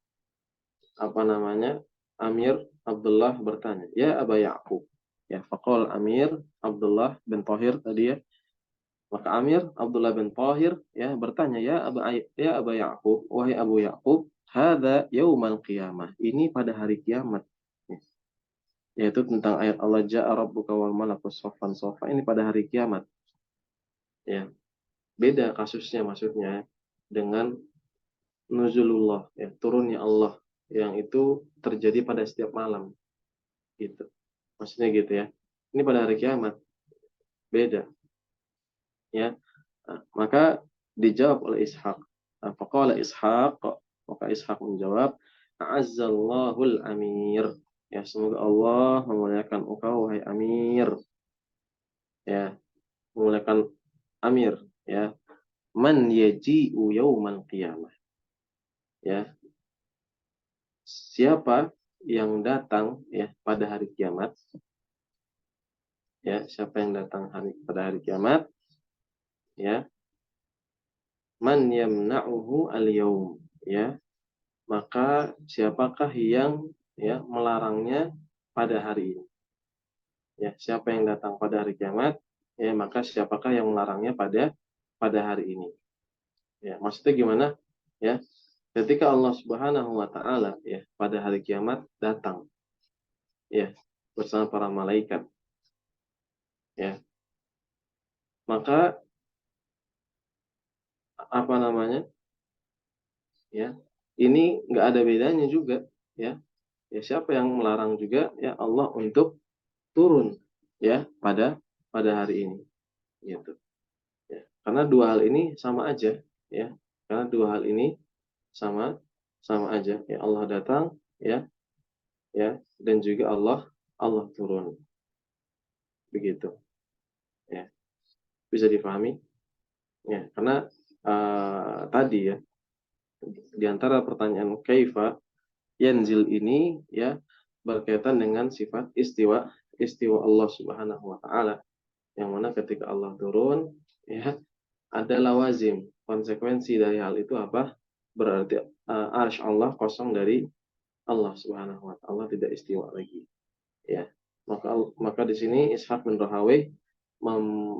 apa namanya Amir Abdullah bertanya ya Aba Ya'qub ya faqala Amir Abdullah bin Tahir tadi ya maka Amir Abdullah bin Tahir ya bertanya ya Aba Ya'qub wahai Abu Ya'qub hadza yaumal qiyamah ini pada hari kiamat ya. Yaitu tentang ayat Allah ja'a rabbuka wal malaku saffan saffa ini pada hari kiamat ya beda kasusnya maksudnya dengan nuzulullah ya turunnya Allah yang itu terjadi pada setiap malam gitu maksudnya gitu ya ini pada hari kiamat beda ya. Nah, maka dijawab oleh Ishaq. Faqala Ishaq, maka Ishaq menjawab, A'azzallahul Amir. Ya, semoga Allah memuliakan engkau wahai Amir. Ya, memuliakan Amir, ya. Man yaji'u yaumal qiyamah. Ya, siapa yang datang ya pada hari kiamat? Ya, siapa yang datang pada hari kiamat? Ya, man yamna'uhu al-yaum. Ya, maka siapakah yang ya melarangnya pada hari ini. Ya, siapa yang datang pada hari kiamat, ya maka siapakah yang melarangnya pada hari ini. Ya, maksudnya gimana? Ya, ketika Allah Subhanahu wa taala ya pada hari kiamat datang ya bersama para malaikat ya, maka apa namanya? Ya, ini nggak ada bedanya juga ya. Ya siapa yang melarang juga ya Allah untuk turun ya pada hari ini gitu. Ya. Karena dua hal ini sama aja ya. Karena dua hal ini sama sama aja ya Allah datang ya ya dan juga Allah turun begitu ya, bisa dipahami ya karena tadi ya di antara pertanyaan kaifa yanzil ini ya berkaitan dengan sifat istiwa Allah Subhanahu wa taala, yang mana ketika Allah turun ya ada lawazim, konsekuensi dari hal itu apa, berarti arsy Allah kosong dari Allah Subhanahu wa taala, tidak istiwa lagi ya. Maka di sini Ishaq bin Rahawai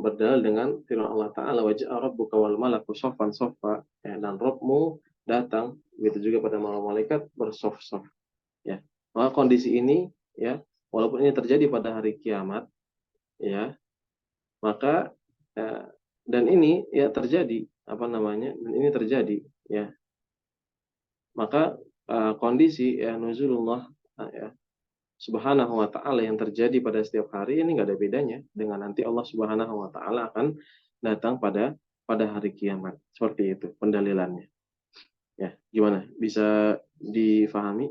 berdalil dengan firman Allah Ta'ala, waja'a rabbuka wal malaku saffan saffa ya, dan Rabbmu datang begitu juga pada malaikat bersof-sof ya. Maka kondisi ini ya walaupun ini terjadi pada hari kiamat ya, maka eh, dan ini ya terjadi apa namanya, dan ini terjadi ya, maka kondisi ya nuzulullah ya Subhanahu wa taala yang terjadi pada setiap hari ini nggak ada bedanya dengan nanti Allah Subhanahu wa taala akan datang pada hari kiamat. Seperti itu pendalilannya. Ya, gimana? Bisa difahami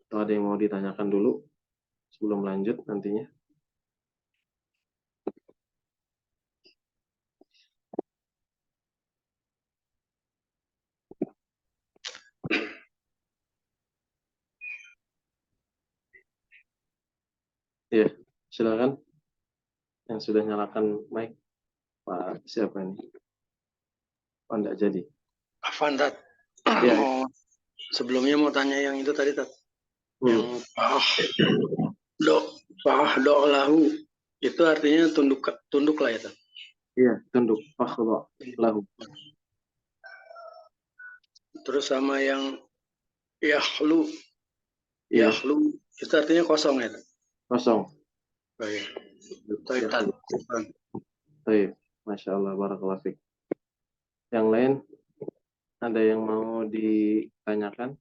atau ada yang mau ditanyakan dulu sebelum lanjut nantinya? Ya, silakan yang sudah nyalakan mic. Pak siapa ini? Oh, enggak jadi. Afan, Tat. Ya, Sebelumnya mau tanya yang itu tadi, Tat. Yang hmm. do lahu itu artinya tunduk lah ya, Tat. Iya, tunduk. Fakhra lahu. Terus sama yang yahlu Iya, itu artinya kosong ya, Tat. kosong. Oh, iya. Ya, Tat. baik. Masya Allah, barakallahu fiik. Yang lain ada yang mau ditanyakan?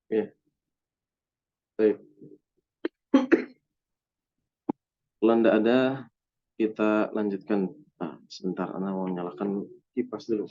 Ya, baik. Kalau tidak ada, kita lanjutkan. Sebentar, Anda mau nyalakan kipas dulu.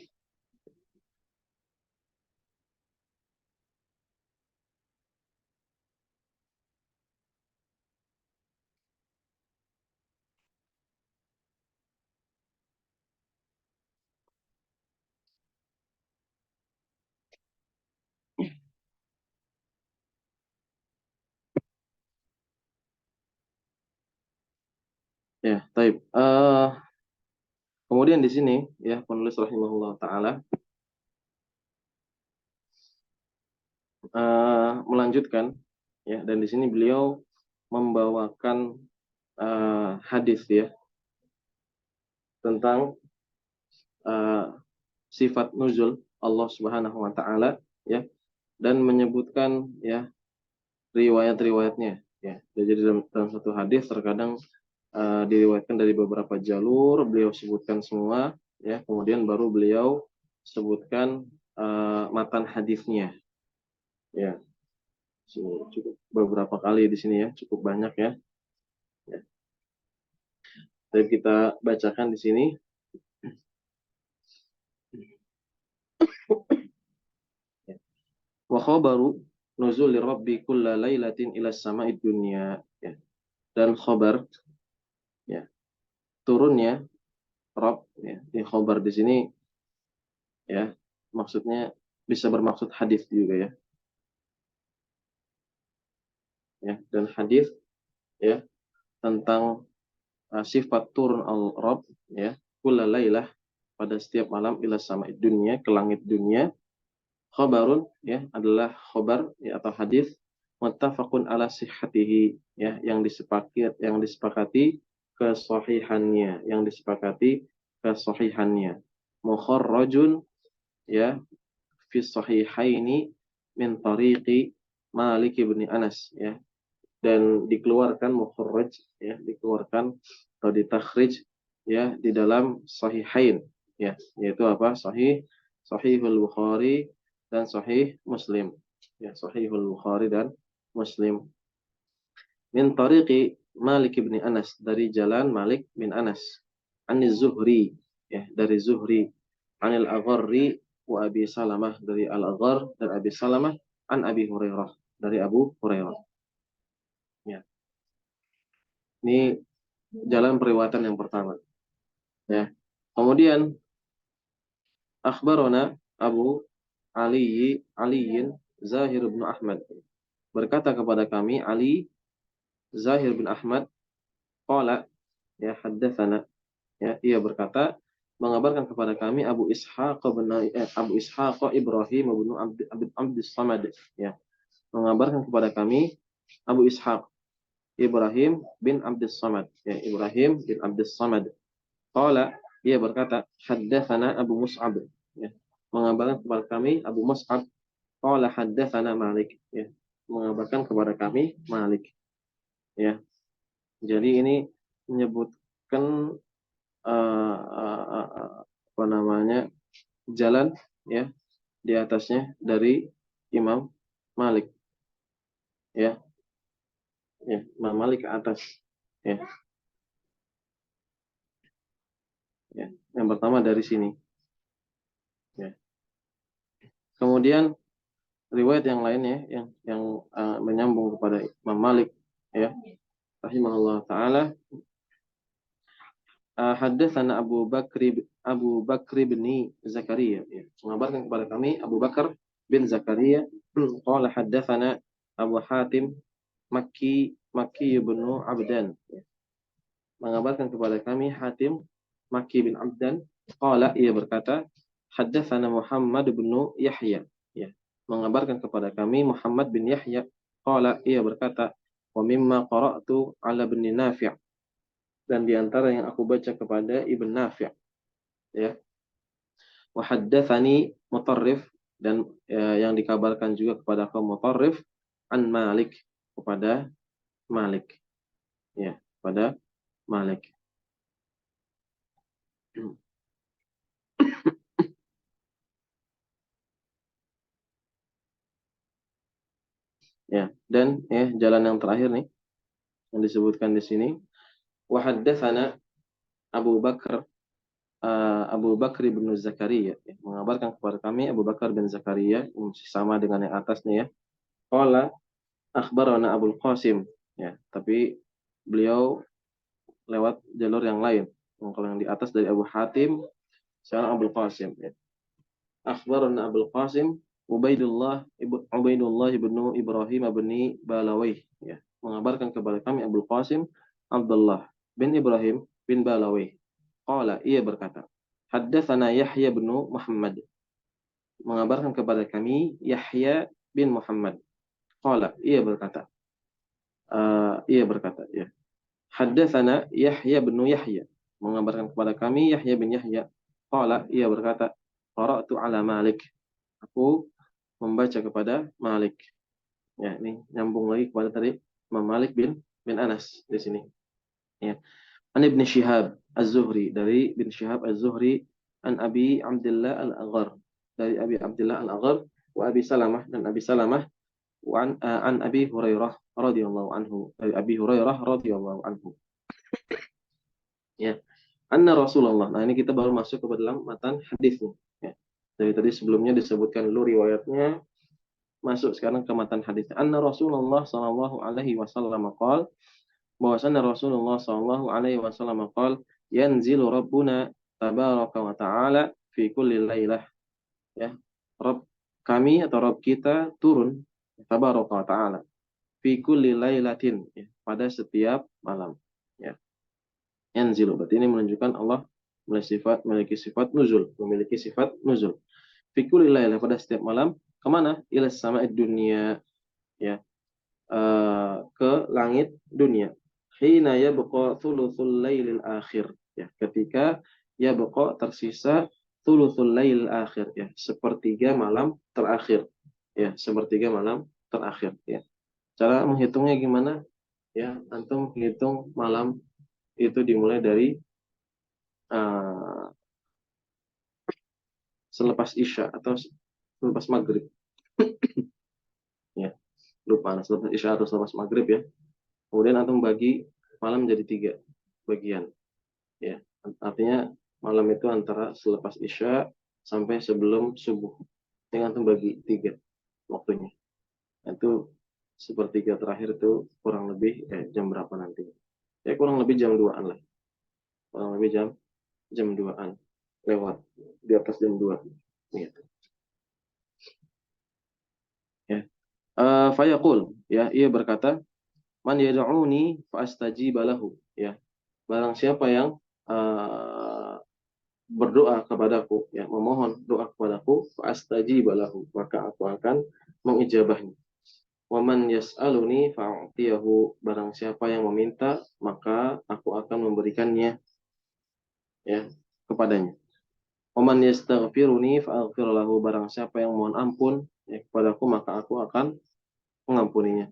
Ya, baik. Kemudian di sini, ya, penulis rahimahullah ta'ala melanjutkan, ya, dan di sini beliau membawakan hadis, ya, tentang sifat nuzul Allah Subhanahu wa taala ya, dan menyebutkan ya riwayat-riwayatnya ya. Jadi dalam satu hadis terkadang diriwayatkan dari beberapa jalur, beliau sebutkan semua ya, kemudian baru beliau sebutkan matan hadisnya ya. Cukup beberapa kali di sini ya, cukup banyak ya. Ya. Jadi kita bacakan di sini. Wa khabaru nuzul rabbi kulla lailatin ila sama'id dunya ya. Dan khabar ya turunnya Rabb ya. Di khabar di sini ya maksudnya bisa bermaksud hadis juga ya. Ya, dan hadis ya tentang sifat turun al-Rabb ya, kullalailah pada setiap malam ila sama dunia ke langit dunia. Khabarun ya adalah khabar ya, atau hadis muttafaqun ala sihhatihi ya yang disepakati kesahihannya, yang disepakati kesahihannya. Mukharrajun ya fi sahihaini min tariqi Malik bin Anas ya, dan dikeluarkan mukharraj ya, dikeluarkan atau ditakhrij ya di dalam sahihain ya, yaitu apa? Sahihul Bukhari dan Sahih Muslim. Ya, Sahihul Bukhari dan Muslim. Min tariqi Malik bin Anas, dari jalan Malik bin Anas. Aniz Zuhri ya, dari Zuhri. Anil Agharri wa Abi Salamah, dari Al-Aghar dan Abi Salamah. An Abi Hurairah, dari Abu Hurairah. Ya. Ini jalan periwayatan yang pertama. Ya. Kemudian akhbarona Abu Aliyin Zahir bin Ahmad, berkata kepada kami Ali Zahir bin Ahmad, qala ya haddatsana ya, ia berkata mengabarkan kepada kami Abu Ishaq Ibrahim bin Abdus Samad ya, mengabarkan kepada kami Abu Ishaq Ibrahim bin Abdus Samad ya, Ibrahim bin Abdus Samad. Qala, ia berkata haddatsana Abu Mus'ab ya, mengabarkan kepada kami Abu Mus'ab. Qala haddatsana Malik ya, mengabarkan kepada kami Malik ya. Jadi ini menyebutkan apa namanya, jalan ya di atasnya dari Imam Malik ya. Ya, Imam Malik ke atas ya. Ya, yang pertama dari sini ya. Kemudian riwayat yang lainnya yang menyambung kepada Imam Malik ya rahimahullah taala. Haddatsana Abu Bakr bin Zakaria ya, mengabarkan kepada kami Abu Bakar bin Zakaria. Qala haddatsana Abu Hatim Makki bin Abdan ya, mengabarkan kepada kami Hatim Makki bin Abdan. Qala, ia berkata haddatsana Muhammad bin Yahya ya, mengabarkan kepada kami Muhammad bin Yahya. Qala, ia berkata wa mimma qara'tu ala bin Nafi', dan di antara yang aku baca kepada Ibn Nafi' ya. Wa haddatsani Mutarrif, dan yang dikabarkan juga kepada kaum Mutarrif an Malik, kepada Malik ya, kepada Malik. Ya, dan ya jalan yang terakhir nih yang disebutkan di sini, wa haddatsana Abu Bakr bin Zakaria ya, mengabarkan kepada kami Abu Bakar bin Zakaria, sama dengan yang atasnya ya. Qala akhbarana Abul Qasim ya, tapi beliau lewat jalur yang lain. Kalau yang di atas dari Abu Hatim, sekarang Abul Qasim ya. Akhbarana Abul Qasim Ubaidullah ibnu Ibrahim bin Balawai ya, mengabarkan kepada kami Abul Qasim Abdullah bin Ibrahim bin Balawai. Qala, ia berkata haddatsana Yahya bin Muhammad, mengabarkan kepada kami Yahya bin Muhammad. Qala, ia berkata ya, haddatsana Yahya bin Yahya, mengabarkan kepada kami Yahya bin Yahya. Qala, ia berkata qara'tu ala Malik, aku membaca kepada Malik. Ya, ini nyambung lagi kepada tadi Imam Malik bin Anas di sini. Ya. An Ibn Shihab Az-Zuhri, dari Ibn Shihab Az-Zuhri, an Abi Abdullah Al-Aghar, dari Abi Abdullah Al-Aghar, wa Abi Salamah, dan Abi Salamah, wa an Abi Hurairah radhiyallahu anhu, dari Abi Hurairah radhiyallahu anhu. Ya. Anna Rasulullah. Nah, ini kita baru masuk ke dalam matan hadisnya. Ya. Dari tadi sebelumnya disebutkan dulu riwayatnya, masuk sekarang ke matan hadis. Anna Rasulullah sallallahu alaihi wasallam qala, bahwasanya Rasulullah sallallahu alaihi wasallam qala, yanzilu rabbuna tabaraka wa ta'ala fi kulli lailah ya, Rabb kami atau Rabb kita turun tabaraka wa ta'ala fi kulli lailatin ya, pada setiap malam ya. Yanzilu berarti ini menunjukkan Allah memiliki sifat nuzul fi kulli lailah pada setiap malam kemana? Ila sama'id dunia ya, ke langit dunia. Hina yabqa thuluthul lailil akhir ya, ketika yabqa tersisa thuluthul lailil akhir ya, sepertiga malam terakhir ya, sepertiga malam terakhir ya. Cara menghitungnya gimana ya? Antum hitung malam itu dimulai dari uh, selepas isya atau selepas maghrib ya, lupa selepas isya atau selepas maghrib ya. Kemudian antum bagi malam jadi 3 bagian ya, artinya malam itu antara selepas isya sampai sebelum subuh. Yang antum bagi 3 waktunya. Itu sepertiga terakhir itu kurang lebih jam berapa nanti? Ya kurang lebih jam 2-an lah. Kurang lebih jam 2-an lewat di atas jam 2 gitu. Ya. Fayaqul ya, ia berkata, man yad'uni fa astajib lahu ya. Barang siapa yang berdoa kepadaku ya, memohon doa kepadaku fa astajib lahu, maka aku akan mengijabahnya. Wa man yas'aluni fa'tiyahu, barang siapa yang meminta maka aku akan memberikannya ya kepadanya. Wa man yastaghfiruni fa'aghfir lahu, barang siapa yang mohon ampun ya kepadaku maka aku akan mengampuninya.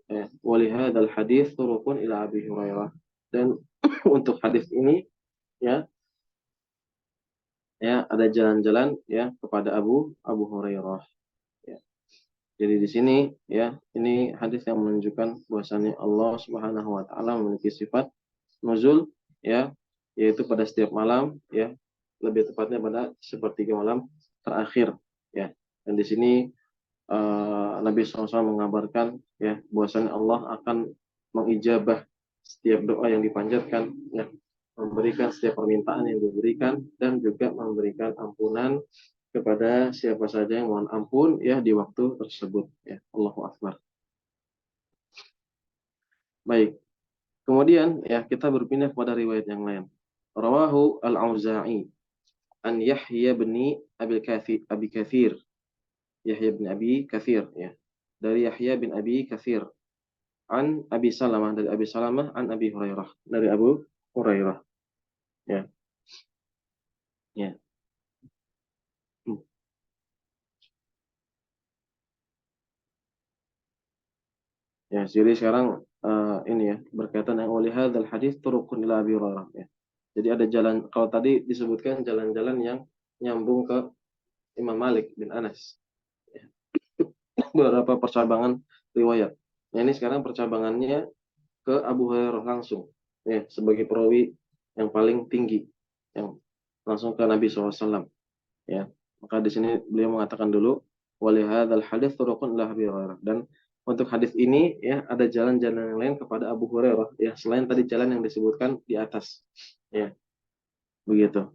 Ya, walihadzal hadis turukun ila Abi Hurairah, dan untuk hadis ini ya ada jalan-jalan ya kepada Abu Hurairah ya. Jadi di sini ya, ini hadis yang menunjukkan bahwasannya Allah Subhanahu wa taala memiliki sifat nuzul ya, yaitu pada setiap malam ya, lebih tepatnya pada sepertiga malam terakhir ya. Dan di sini Nabi SAW mengabarkan ya bahwasanya Allah akan mengijabah setiap doa yang dipanjatkan ya, memberikan setiap permintaan yang diberikan, dan juga memberikan ampunan kepada siapa saja yang mohon ampun ya di waktu tersebut ya. Allahu Akbar. Baik. Kemudian ya kita berpindah kepada riwayat yang lain. Rawahu Al-Auza'i an Yahya bin Abi Katsir. Yahya bin Abi Katsir ya. Dari Yahya bin Abi Katsir an Abi Salamah, dari Abi Salamah an Abi Hurairah, dari Abu Hurairah ya. Ya. Ya, jadi sekarang ini ya berkaitan dengan oleh hadzal hadis turukun ila Abi Hurairah ya. Jadi ada jalan, kalau tadi disebutkan jalan-jalan yang nyambung ke Imam Malik bin Anas. Ya. Beberapa percabangan riwayat. Nah, ini sekarang percabangannya ke Abu Hurairah langsung ya, sebagai perawi yang paling tinggi yang langsung ke Nabi SAW ya. Maka di sini beliau mengatakan dulu walihadzal hadis turukun ila Abi Hurairah, dan untuk hadis ini ya ada jalan-jalan yang lain kepada Abu Hurairah ya, selain tadi jalan yang disebutkan di atas ya, begitu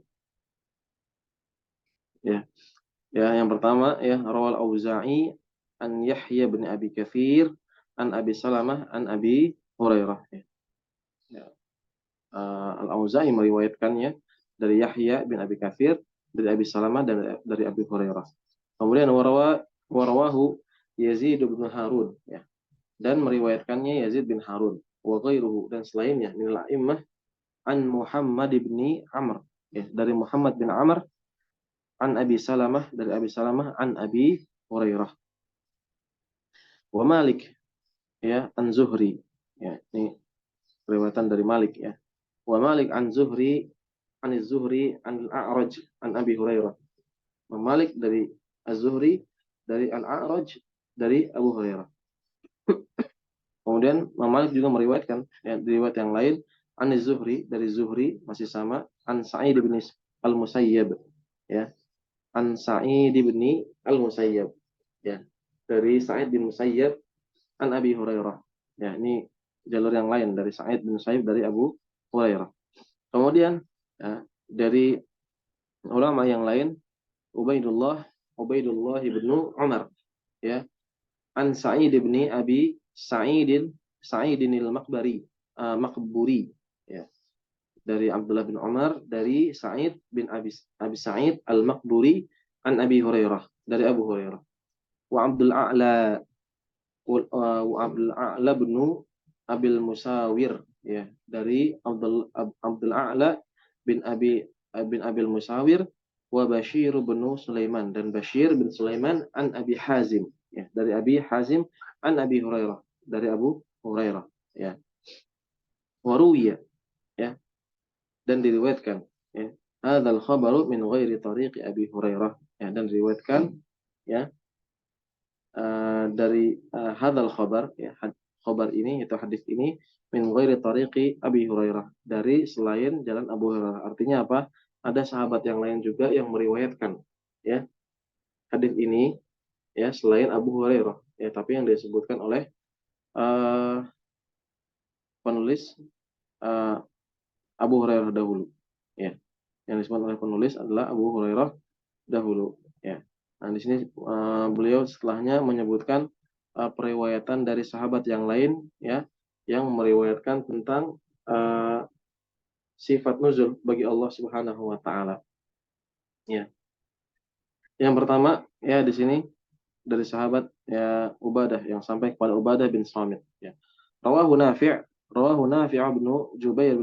ya. Ya, yang pertama ya, rawal Auza'i an Yahya bin Abi Katsir an Abi Salamah an Abi Hurairah ya. Ya. Al-Auza'i meriwayatkannya dari Yahya bin Abi Katsir, dari Abi Salamah, dan dari Abi Hurairah. Kemudian warawahu Yazid bin Harun ya, dan meriwayatkannya Yazid bin Harun wa ghairuhu, dan selainnya minal a'immah an Muhammad bin Amr ya, dari Muhammad bin Amr an Abi Salamah, dari Abi Salamah an Abi Hurairah. Wa Malik ya an Zuhri ya, ini riwayatan dari Malik ya. Wa Malik an Zuhri an Az-Zuhri an Al-A'raj an Abi Hurairah. Malik dari Az-Zuhri, dari Al-A'raj, dari Abu Hurairah. Kemudian Malik juga meriwayatkan ya, di riwayat yang lain an Az-Zuhri, dari Zuhri masih sama, an Sa'id bin Al-Musayyab ya, an Sa'id bin Al-Musayyab ya, dari Sa'id bin Musayyab an Abi Hurairah ya. Ini jalur yang lain dari Sa'id bin Musayyab dari Abu Hurairah. Kemudian ya, dari ulama yang lain Ubaidullah Ubaidullah bin Umar, ya, an Sa'id bin Abi Sa'idin al-Maqburi, ya, dari Abdullah bin Umar dari Sa'id bin Abi Sa'id al-Maqburi an Abi Hurairah, dari Abu Hurairah. Wa Abdul A'la bin Abil Musawir, ya, dari Abdul A'la bin Abil Musawir, wa Bashir bin Sulaiman, dan Bashir bin Sulaiman an Abi Hazim, ya, dari Abi Hazim an Abi Hurairah, dari Abu Hurairah, ya. Waruwiya, ya, dan diriwayatkan, ya, hadzal khabaru min ghairi tariqi Abi Hurairah, ya, dan diriwayatkan, ya, dari hadzal khabar, ya, khabar ini atau hadis ini min ghairi tariqi Abi Hurairah, dari selain jalan Abu Hurairah. Artinya apa? Ada sahabat yang lain juga yang meriwayatkan, ya, hadis ini, ya, selain Abu Hurairah, ya, tapi yang disebutkan oleh uh, penulis uh, Abu Hurairah dahulu, ya. Yang disebut oleh penulis adalah Abu Hurairah dahulu, ya. Nah, di sini beliau setelahnya menyebutkan periwayatan dari sahabat yang lain, ya, yang meriwayatkan tentang sifat nuzul bagi Allah Subhanahu wa taala. Ya. Yang pertama, ya, di sini dari sahabat, ya, Ubadah, yang sampai kepada Ubadah bin Samit, ya. Rawahu Nafi' bin Jubair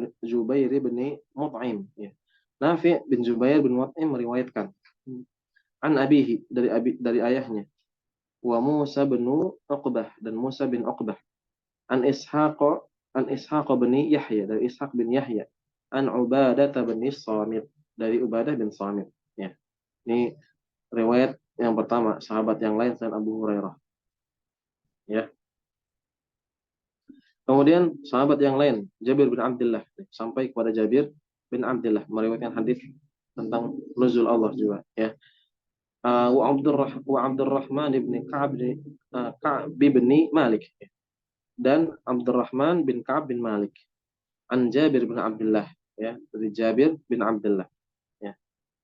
bin Mut'im, ya. Nafi' bin Jubair bin Mut'im meriwayatkan an abihi, dari ayahnya, wa Musa bin Uqbah, dan Musa bin Uqbah, an Ishaq bin Yahya, dari Ishaq bin Yahya, an Ubadah bin Samit, dari Ubadah bin Samit, ya. Ini riwayat yang pertama, sahabat yang lain selain Abu Hurairah, ya. Kemudian sahabat yang lain, Jabir bin Abdullah, sampai kepada Jabir bin Abdullah meriwayatkan hadis tentang nuzul Allah juga, ya. Wa Abdurrahman bin Ka'ab bin Malik, dan Abdurrahman bin Ka'ab bin Malik an Jabir bin Abdullah, ya, dari Jabir bin Abdullah, ya.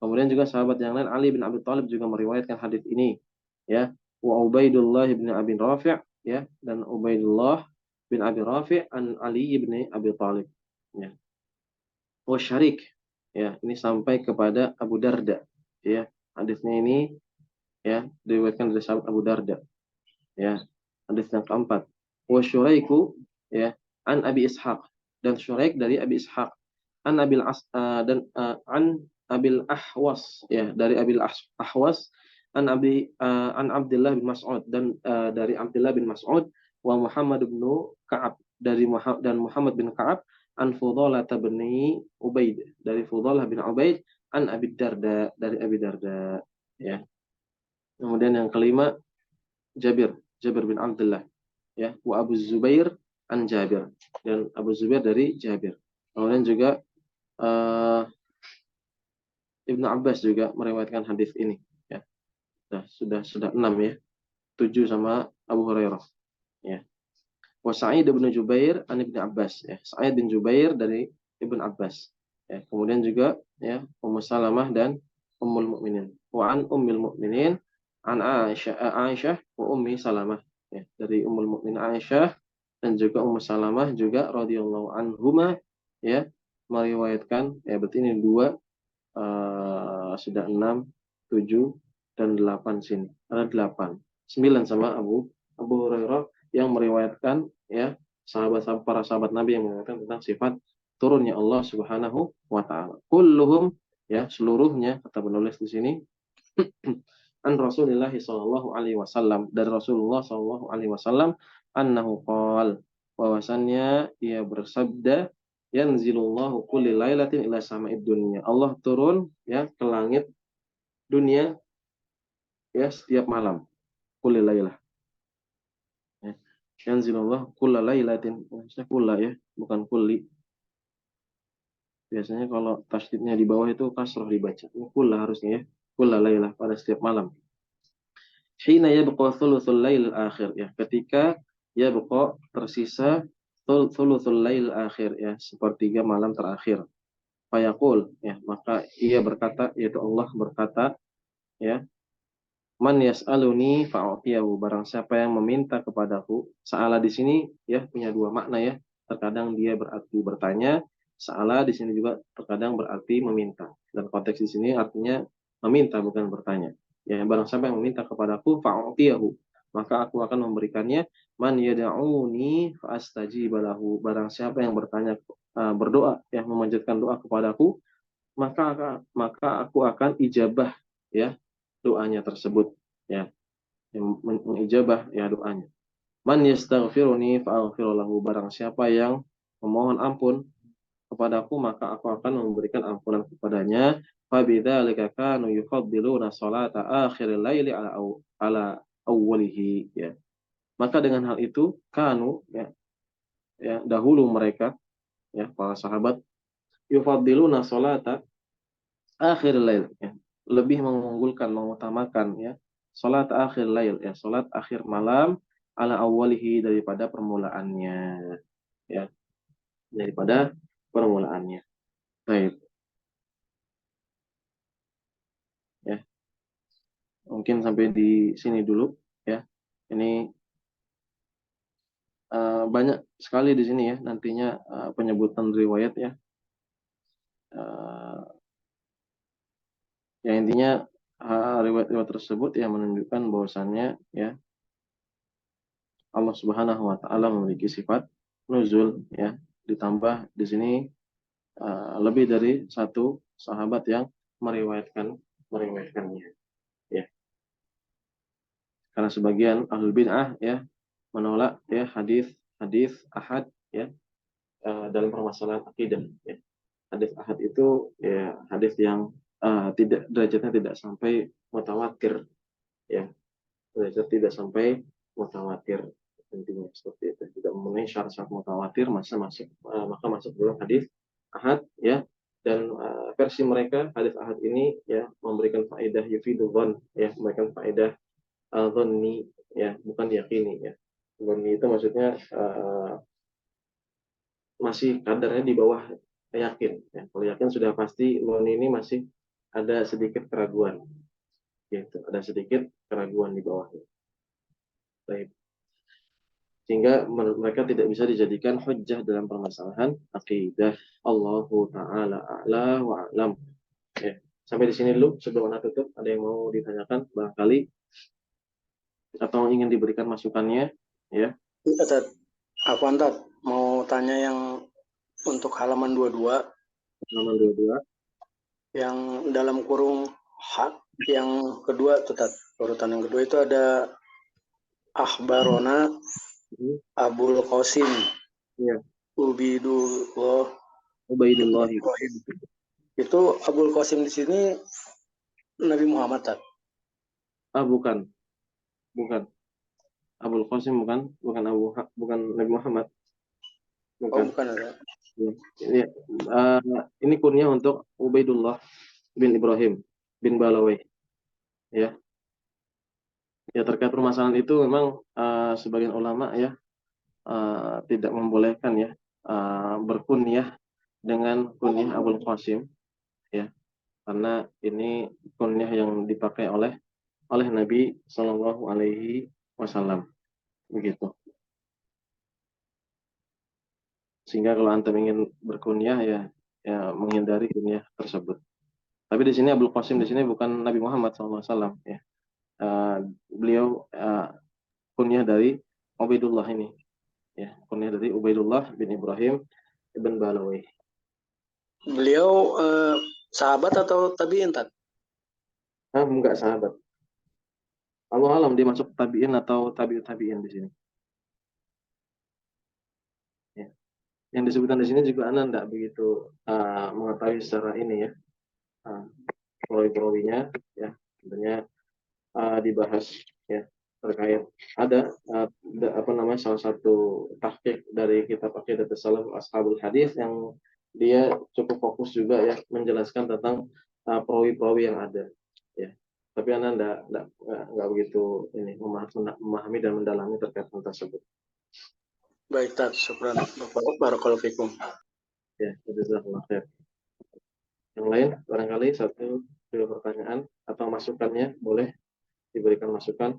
Kemudian juga sahabat yang lain, Ali bin Abi Thalib juga meriwayatkan hadis ini, ya. Wa Ubaidullah bin Abi Rafi', ya, dan Ubaidullah bin Abi Rafi' an Ali bin Abi Thalib, ya. Wa Syarik, ya, ini sampai kepada Abu Darda, ya. Hadisnya ini, ya, diriwayatkan dari sahabat Abu Darda, ya. Hadis yang keempat, wa Syuraiku, ya, an Abi Ishaq, dan Syuraik dari Abi Ishaq, an Abil Ahwas, ya, dari Abil Ahwas, an Abdullah bin Mas'ud, dan dari Abdullah bin Mas'ud, wa Muhammad bin Ka'ab, dan Muhammad bin Ka'ab, an Fudalah bin Ubaid, dari Fudalah bin Ubaid, an Abi Darda, dari Abi Darda, ya. Kemudian yang kelima, Jabir bin Abdullah, ya, wa Abu Zubair an Jabir, dan Abu Zubair dari Jabir. Kemudian juga Ibnu Abbas juga meriwayatkan hadis ini, ya. Sudah 6, ya. 7 sama Abu Hurairah, ya. Wa Sa'id bin Jubair an Ibnu Abbas, ya. Sa'id bin Jubair dari Ibnu Abbas, ya. Kemudian juga, ya, Ummu Salamah dan Ummul Mukminin. Wa an Ummul Mukminin an Aisyah wa Ummi Salamah, ya, dari Ummul Mukminin Aisyah dan juga Ummu Salamah juga radhiyallahu anhuma, ya, meriwayatkan, ya, berarti ini 2, sudah 6, 7, dan 8 sini. Ada 8. 9 sama Abu Hurairah yang meriwayatkan, ya, para sahabat Nabi yang meriwayatkan tentang sifat turunnya Allah Subhanahu wa taala. Kulluhum, ya, seluruhnya, kata penulis di sini, an Rasulullah sallallahu alaihi wasallam, dari Rasulullah sallallahu alaihi wasallam, annahu qala, bahwasannya ia bersabda, yanzilullahu kulli lailatin ila sama'id dunya. Allah turun, ya, ke langit dunia, ya, setiap malam. Kulli lailah. Ya. Yanzilullahu kulla lailatin, maksudnya kulla, ya, bukan kulli. Biasanya kalau tasydidnya di bawah itu kasroh dibaca. Ini kulla harusnya, ya. Kulla lailah, pada setiap malam. Hina yabqa thuluthul lail akhir, ya, ketika yabqa tersisa thuluthul lail akhir, ya, sepertiga malam terakhir. Fayaqul, ya, maka ia berkata, yaitu Allah berkata, ya, Man yas'aluni fa'utiyahu, barang siapa yang meminta kepadaku. Sa'ala di sini ya punya dua makna ya. Terkadang dia berarti bertanya, sa'ala di sini juga terkadang berarti meminta. Dan konteks di sini artinya meminta bukan bertanya. Ya, barang siapa yang meminta kepadaku fa'utiyahu, maka aku akan memberikannya. Man yad'uni fa'astajiba lahu, barang siapa yang bertanya berdoa yang memanjatkan doa kepadaku, maka aku akan ijabah ya doanya tersebut, ya, yang mengijabah ya doanya. Man yastaghfiruni fa'aghfir lahu, barang siapa yang memohon ampun kepadaku maka aku akan memberikan ampunan kepadanya. Fabidzalika kanu yufaddiluna salata akhiril laili ala awwalihi, ya. Maka dengan hal itu kanu ya dahulu mereka ya para sahabat yufaddiluna salata akhir lail, ya, lebih mengunggulkan mengutamakan ya salat akhir lail, ya, salat akhir malam ala awwalihi, daripada permulaannya, ya, daripada permulaannya. Baik, ya, mungkin sampai di sini dulu, ya. Ini banyak sekali di sini ya nantinya penyebutan riwayat, ya. Uh, ya intinya riwayat-riwayat tersebut yang menunjukkan bahwasannya ya Allah Subhanahu wa taala memiliki sifat nuzul, ya. Ditambah di sini lebih dari satu sahabat yang meriwayatkannya, ya. Karena sebagian ahlul bid'ah ya menolak ya hadis ahad ya dalam permasalahan akidah, ya. Hadis ahad itu ya hadis yang tidak derajatnya tidak sampai mutawatir, ya. Derajat tidak sampai mutawatir, intinya seperti itu. Tidak memenuhi syarat-syarat mutawatir maka masuk dalam hadis ahad, ya. Dan versi mereka hadis ahad ini ya memberikan faedah yufidu dzan, ya, memberikan faedah dzanni, ya, bukan yakini, ya. Dzanni itu maksudnya masih kadarnya di bawah yakin, ya. Kalau yakin sudah pasti, dzanni ini masih ada sedikit keraguan, gitu. Ada sedikit keraguan di bawahnya. Baik. Sehingga mereka tidak bisa dijadikan hujjah dalam permasalahan akidah. Allahu ta'ala a'la wa a'lam. Ya. Sampai di sini dulu sebelum anak tutup. Ada yang mau ditanyakan barangkali atau ingin diberikan masukannya, ya. Ustaz, aku antar mau tanya yang untuk halaman 22 Halaman 22. yang dalam kurung hak yang kedua, Ustaz. Urutan yang kedua itu ada akhbarona Abul Qasim, Ya. Ubidullah Ubaidullah. Ibrahim. Itu Abul Qasim di sini Nabi Muhammad, Ustaz. Bukan. Bukan. Abul Qasim bukan Nabi Muhammad. Oh, Bukan. bukan ada. Ya. Ini kunyah untuk Ubaidullah bin Ibrahim bin Balawai, ya. Ya, terkait permasalahan itu memang sebagian ulama ya tidak membolehkan ya berkunyah dengan kunyah Abul Qasim, ya, karena ini kunyah yang dipakai oleh Nabi Shallallahu Alaihi Wasallam, begitu. Sehingga kalau antum ingin berkunyah ya menghindari kunyah tersebut. Tapi di sini Abul Qasim di sini bukan Nabi Muhammad SAW, ya. Beliau kunyah dari Ubaidullah ini, ya, kunyah dari Ubaidullah bin Ibrahim ibn Balawi. Beliau sahabat atau tabi'in, Tat? Enggak sahabat. Allah alam dia masuk tabi'in atau tabi'in di sini. Ya. Yang disebutkan di sini juga Anda enggak begitu mengetahui secara ini, ya. Perawi-perawinya, ya, tentunya dibahas ya terkait ada apa namanya salah satu tahqiq dari kitab Aqidatus Salaf Ashabul Hadis yang dia cukup fokus juga ya menjelaskan tentang perawi-perawi yang ada, ya. Tapi Anda enggak begitu ini memahami dan mendalami terkait hal tersebut. Baik, Tat. Syukran. Barakallahu fikum. Ya, jazakallahu khair. Yang lain barangkali satu dua pertanyaan atau masukannya boleh. diberikan masukan.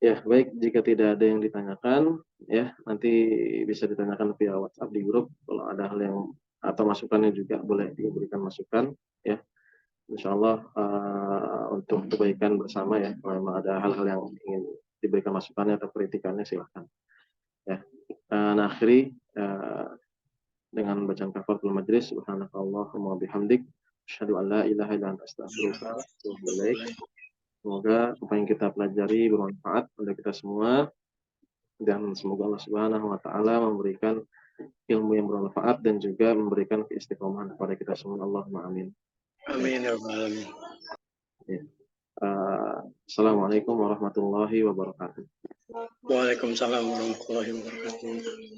Ya, baik. Jika tidak ada yang ditanyakan, ya nanti bisa ditanyakan via WhatsApp di grup. Kalau ada hal yang atau masukannya juga boleh diberikan masukan. Ya, Insya Allah untuk kebaikan bersama ya. Kalau memang ada hal-hal yang ingin diberikan masukannya atau kritikannya silahkan. Ya, akhiri dengan bacaan kafaratul majlis. Subhanakallahumma bihamdik. Asyhadu an la ilaha illa anta astaghfiruka wa atubu ilaik. Semoga apa yang kita pelajari bermanfaat untuk kita semua dan semoga Allah Subhanahu wa taala memberikan ilmu yang bermanfaat dan juga memberikan keistiqomahan kepada kita semua. Allahumma amin. Amin ya rabbal alamin. Ya. Assalamualaikum warahmatullahi wabarakatuh. Waalaikumsalam warahmatullahi wabarakatuh.